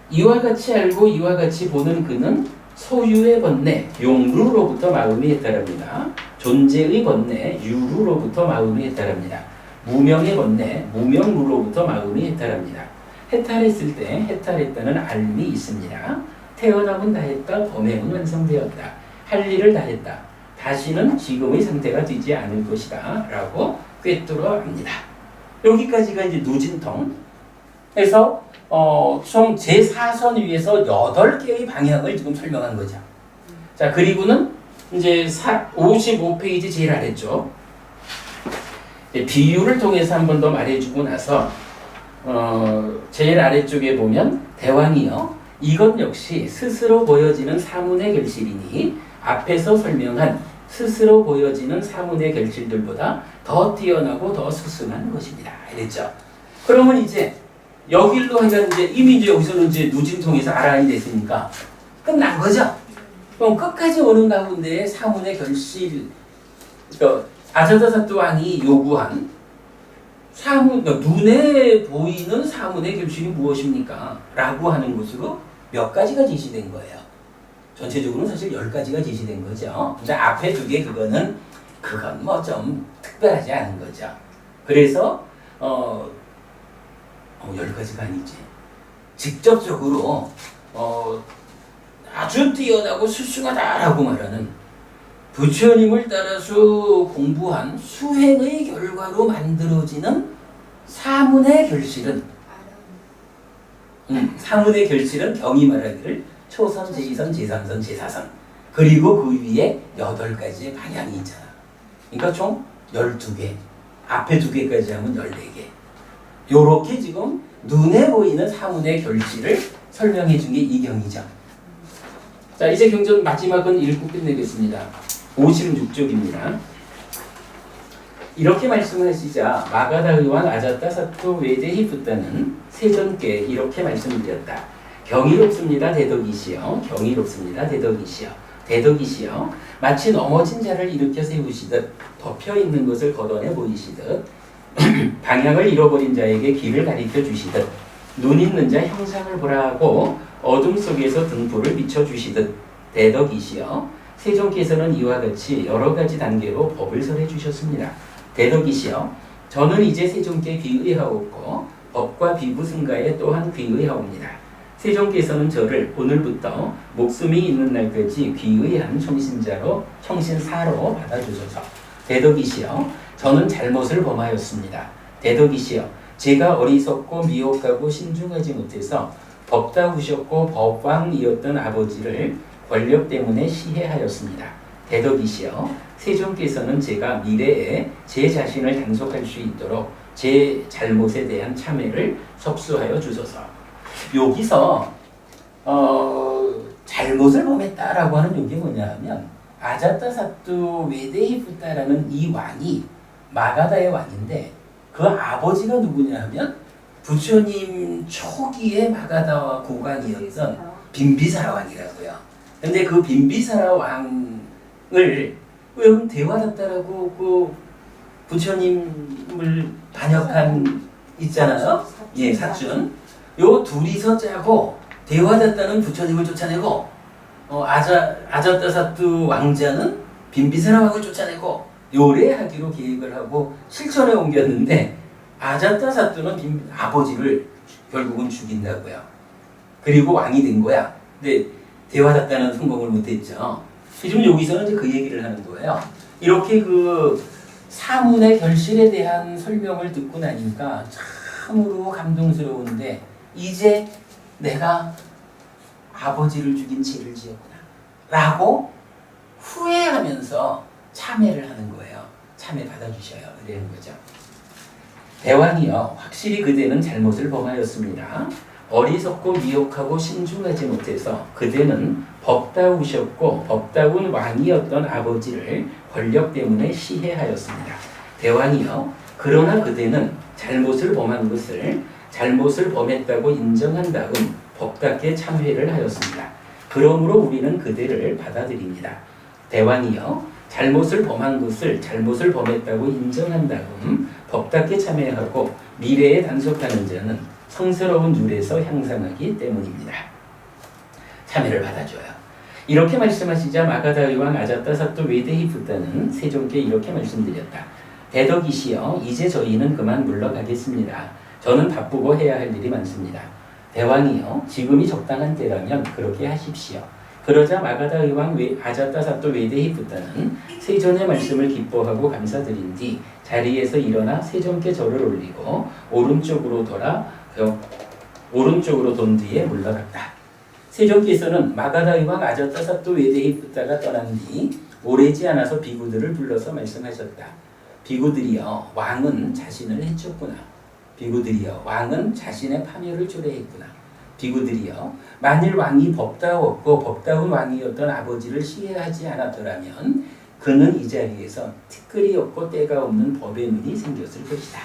이와 같이 알고 이와 같이 보는 그는 소유의 번뇌, 용루로부터 마음이 해탈합니다. 존재의 번뇌, 유루로부터 마음이 해탈합니다. 무명의 번뇌, 무명무로부터 마음이 해탈합니다. 해탈했을 때 해탈했다는 알미 있습니다. 태어남은 다했다, 범행은 완성되었다. 할 일을 다했다. 다시는 지금의 상태가 되지 않을 것이다. 라고 꿰뚫어 합니다. 여기까지가 이제 누진통. 그래서 총 제4선 위에서 8개의 방향을 지금 설명한 거죠. 자, 그리고는 이제 55페이지 제일 아래쪽. 비유를 통해서 한 번 더 말해주고 나서 제일 아래쪽에 보면 대왕이여 이것 역시 스스로 보여지는 사문의 결실이니 앞에서 설명한 스스로 보여지는 사문의 결실들보다 더 뛰어나고 더 수승한 것입니다. 이랬죠. 그러면 이제 여길로 하니까 이제 이미 이제 여기서는 이제 누진통에서 알아야 됐으니까 끝난 거죠. 그럼 끝까지 오는 가운데 사문의 결실, 그러니까 아자타사투 왕이 요구한 사문, 그러니까 눈에 보이는 사문의 결실이 무엇입니까? 라고 하는 것으로 몇 가지가 제시된 거예요. 전체적으로는 사실 10가지가 제시된 거죠. 근데 앞에 2개 그건 뭐 좀 특별하지 않은 거죠. 그래서 10가지가 아니지. 직접적으로 아주 뛰어나고 수승하다라고 말하는 부처님을 따라서 공부한 수행의 결과로 만들어지는 사문의 결실은 사문의 결실은 경이 말하기를 초선, 제2선, 제3선, 제4선 그리고 그 위에 8가지의 방향이 있잖아. 그러니까 총 12개 앞에 2개까지 하면 14개 요렇게 지금 눈에 보이는 사문의 결실을 설명해 준 게 이 경이죠. 자, 이제 경전 마지막은 읽고 끝내겠습니다. 56쪽입니다. 이렇게 말씀하시자 마가다의왕 아자타사투 외대히 붓다는 세전께 이렇게 말씀드렸다. 경이롭습니다 대덕이시여. 경이롭습니다 대덕이시여. 대덕이시여. 마치 넘어진 자를 일으켜 세우시듯 덮여있는 것을 걷어내 보이시듯 방향을 잃어버린 자에게 길을 가리켜 주시듯 눈 있는 자 형상을 보라 하고 어둠 속에서 등불을 비춰주시듯 대덕이시여. 세종께서는 이와 같이 여러 가지 단계로 법을 설해 주셨습니다. 대덕이시여. 저는 이제 세종께 귀의하옵고 법과 비부승가에 또한 귀의하옵니다. 세종께서는 저를 오늘부터 목숨이 있는 날까지 귀의한 청신사로 받아주소서. 대덕이시여. 저는 잘못을 범하였습니다. 대덕이시여. 제가 어리석고 미혹하고 신중하지 못해서 법다우셨고 법왕이었던 아버지를 권력 때문에 시해하였습니다. 대덕이시여. 세종께서는 제가 미래에 제 자신을 단속할 수 있도록 제 잘못에 대한 참회를 섭수하여 주소서. 여기서 잘못을 범했다라고 하는 이게 뭐냐 하면 아자타사투 외대히붓다라는 이 왕이 마가다의 왕인데 그 아버지가 누구냐 하면 부처님 초기에 마가다와 고강이었던 빈비사라 왕이라고요. 근데 그 빈비사라 왕을 여러분 대화답다라고 그 부처님을 반역한 있잖아요. 예, 사춘. 요 둘이서 짜고 대화답다는 부처님을 쫓아내고 아자타사투 왕자는 빈비사라 왕을 쫓아내고 요래하기로 계획을 하고 실천에 옮겼는데 아자타사투는 아버지를 결국은 죽인다고요. 그리고 왕이 된 거야. 근데 대화답다는 성공을 못했죠. 지금 여기서는 이제 그 얘기를 하는 거예요. 이렇게 그 사문의 결실에 대한 설명을 듣고 나니까 참으로 감동스러운데 이제 내가 아버지를 죽인 죄를 지었구나 라고 후회하면서 참회를 하는 거예요. 참회 받아주셔요. 이러는 거죠. 대왕이여. 확실히 그대는 잘못을 범하였습니다. 어리석고 미혹하고 신중하지 못해서 그대는 법다우셨고 법다운 왕이었던 아버지를 권력 때문에 시해하였습니다. 대왕이여. 그러나 그대는 잘못을 범한 것을 잘못을 범했다고 인정한 다음 법답게 참회를 하였습니다. 그러므로 우리는 그대를 받아들입니다. 대왕이여. 잘못을 범한 것을 잘못을 범했다고 인정한 다음 법답게 참회하고 미래에 단속하는 자는 성스러운 율에서 향상하기 때문입니다. 참회를 받아줘요. 이렇게 말씀하시자 마가다의 왕 아자타사투 외대히붓다는 세종께 이렇게 말씀드렸다. 대덕이시여 이제 저희는 그만 물러가겠습니다. 저는 바쁘고 해야 할 일이 많습니다. 대왕이여 지금이 적당한 때라면 그렇게 하십시오. 그러자 마가다 의왕 아자따사또 외대히부터는 세존의 말씀을 기뻐하고 감사드린 뒤 자리에서 일어나 세존께 절을 올리고 오른쪽으로 돈 뒤에 물러갔다. 세존께서는 마가다 의왕 아자따사또 외대히부터가 떠난 뒤 오래지 않아서 비구들을 불러서 말씀하셨다. 비구들이여 왕은 자신을 해쳤구나. 비구들이여 왕은 자신의 파멸을 초래했구나. 비구들이여 만일 왕이 법다웠고 법다운 왕이었던 아버지를 시해하지 않았더라면 그는 이 자리에서 티끌이 없고 때가 없는 법의 눈이 생겼을 것이다.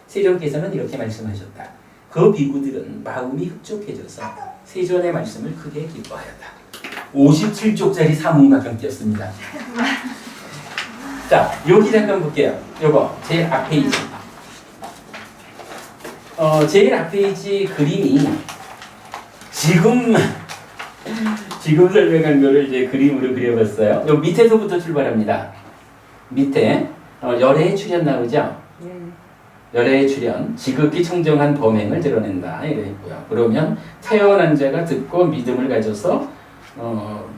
세존께서는 이렇게 말씀하셨다. 그 비구들은 마음이 흡족해져서 세존의 말씀을 크게 기뻐하였다. 57쪽짜리 사문과경 띄었습니다. 자, 여기 잠깐 볼게요. 요거 제일 앞페이지. 제일 앞페이지 그림이 지금 설명한 거를 이제 그림으로 그려봤어요. 요 밑에서부터 출발합니다. 밑에 열애의 출현 나오죠? 열애의 출현, 지극히 청정한 범행을 드러낸다 이래 있고요. 그러면 태어난 자가 듣고 믿음을 가져서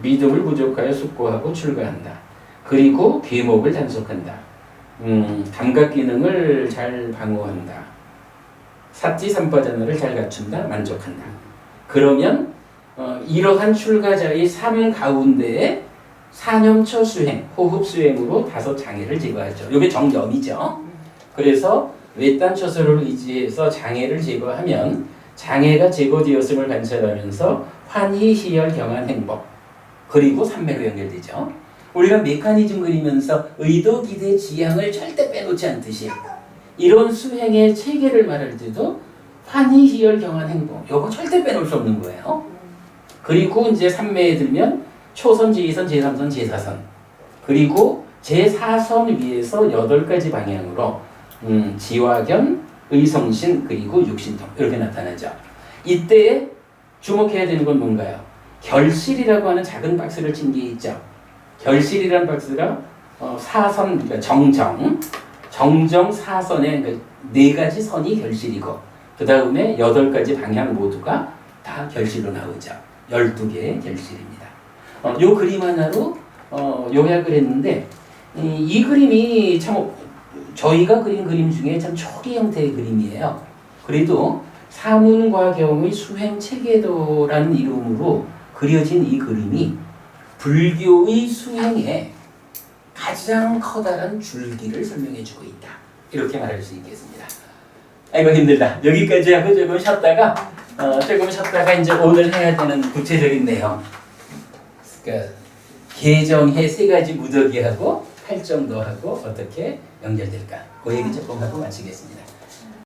믿음을 부족하여 숙고하고 출가한다. 그리고 귀목을 단속한다. 감각 기능을 잘 방어한다. 사티삼파전을 잘 갖춘다. 만족한다. 그러면 이러한 출가자의 삶 가운데에 사념처 수행, 호흡 수행으로 5장애를 제거하죠. 이게 정점이죠. 그래서 외딴 처소를 의지해서 장애를 제거하면 장애가 제거되었음을 관찰하면서 환희, 희열, 경한, 행복 그리고 삼매로 연결되죠. 우리가 메커니즘 그리면서 의도, 기대, 지향을 절대 빼놓지 않듯이 이런 수행의 체계를 말할 때도 환희, 희열, 경한, 행복 요거 절대 빼놓을 수 없는 거예요. 그리고 이제 삼매에 들면 초선, 제2선, 제3선, 제4선 그리고 제4선 위에서 8가지 방향으로 지화견, 의성신 그리고 육신통 이렇게 나타나죠. 이때 주목해야 되는 건 뭔가요? 결실이라고 하는 작은 박스를 친 게 있죠. 결실이라는 박스가 사선, 그러니까 정정 사선의 4가지 선이 결실이고 그 다음에 8가지 방향 모두가 다 결실로 나오죠. 12개의 결실입니다. 요 그림 하나로 요약을 했는데 이 그림이 참 저희가 그린 그림 중에 참 초기 형태의 그림이에요. 그래도 사문과경의 수행 체계도라는 이름으로 그려진 이 그림이 불교의 수행에 가장 커다란 줄기를 설명해주고 있다. 이렇게 말할 수 있겠습니다. 아이고 힘들다. 여기까지 하고 조금 쉬었다가 이제 오늘 해야 되는 구체적인 내용. 그러니까 개정해 3가지 무더기하고 팔정도하고 어떻게 연결될까? 그 얘기 조금 하고 마치겠습니다.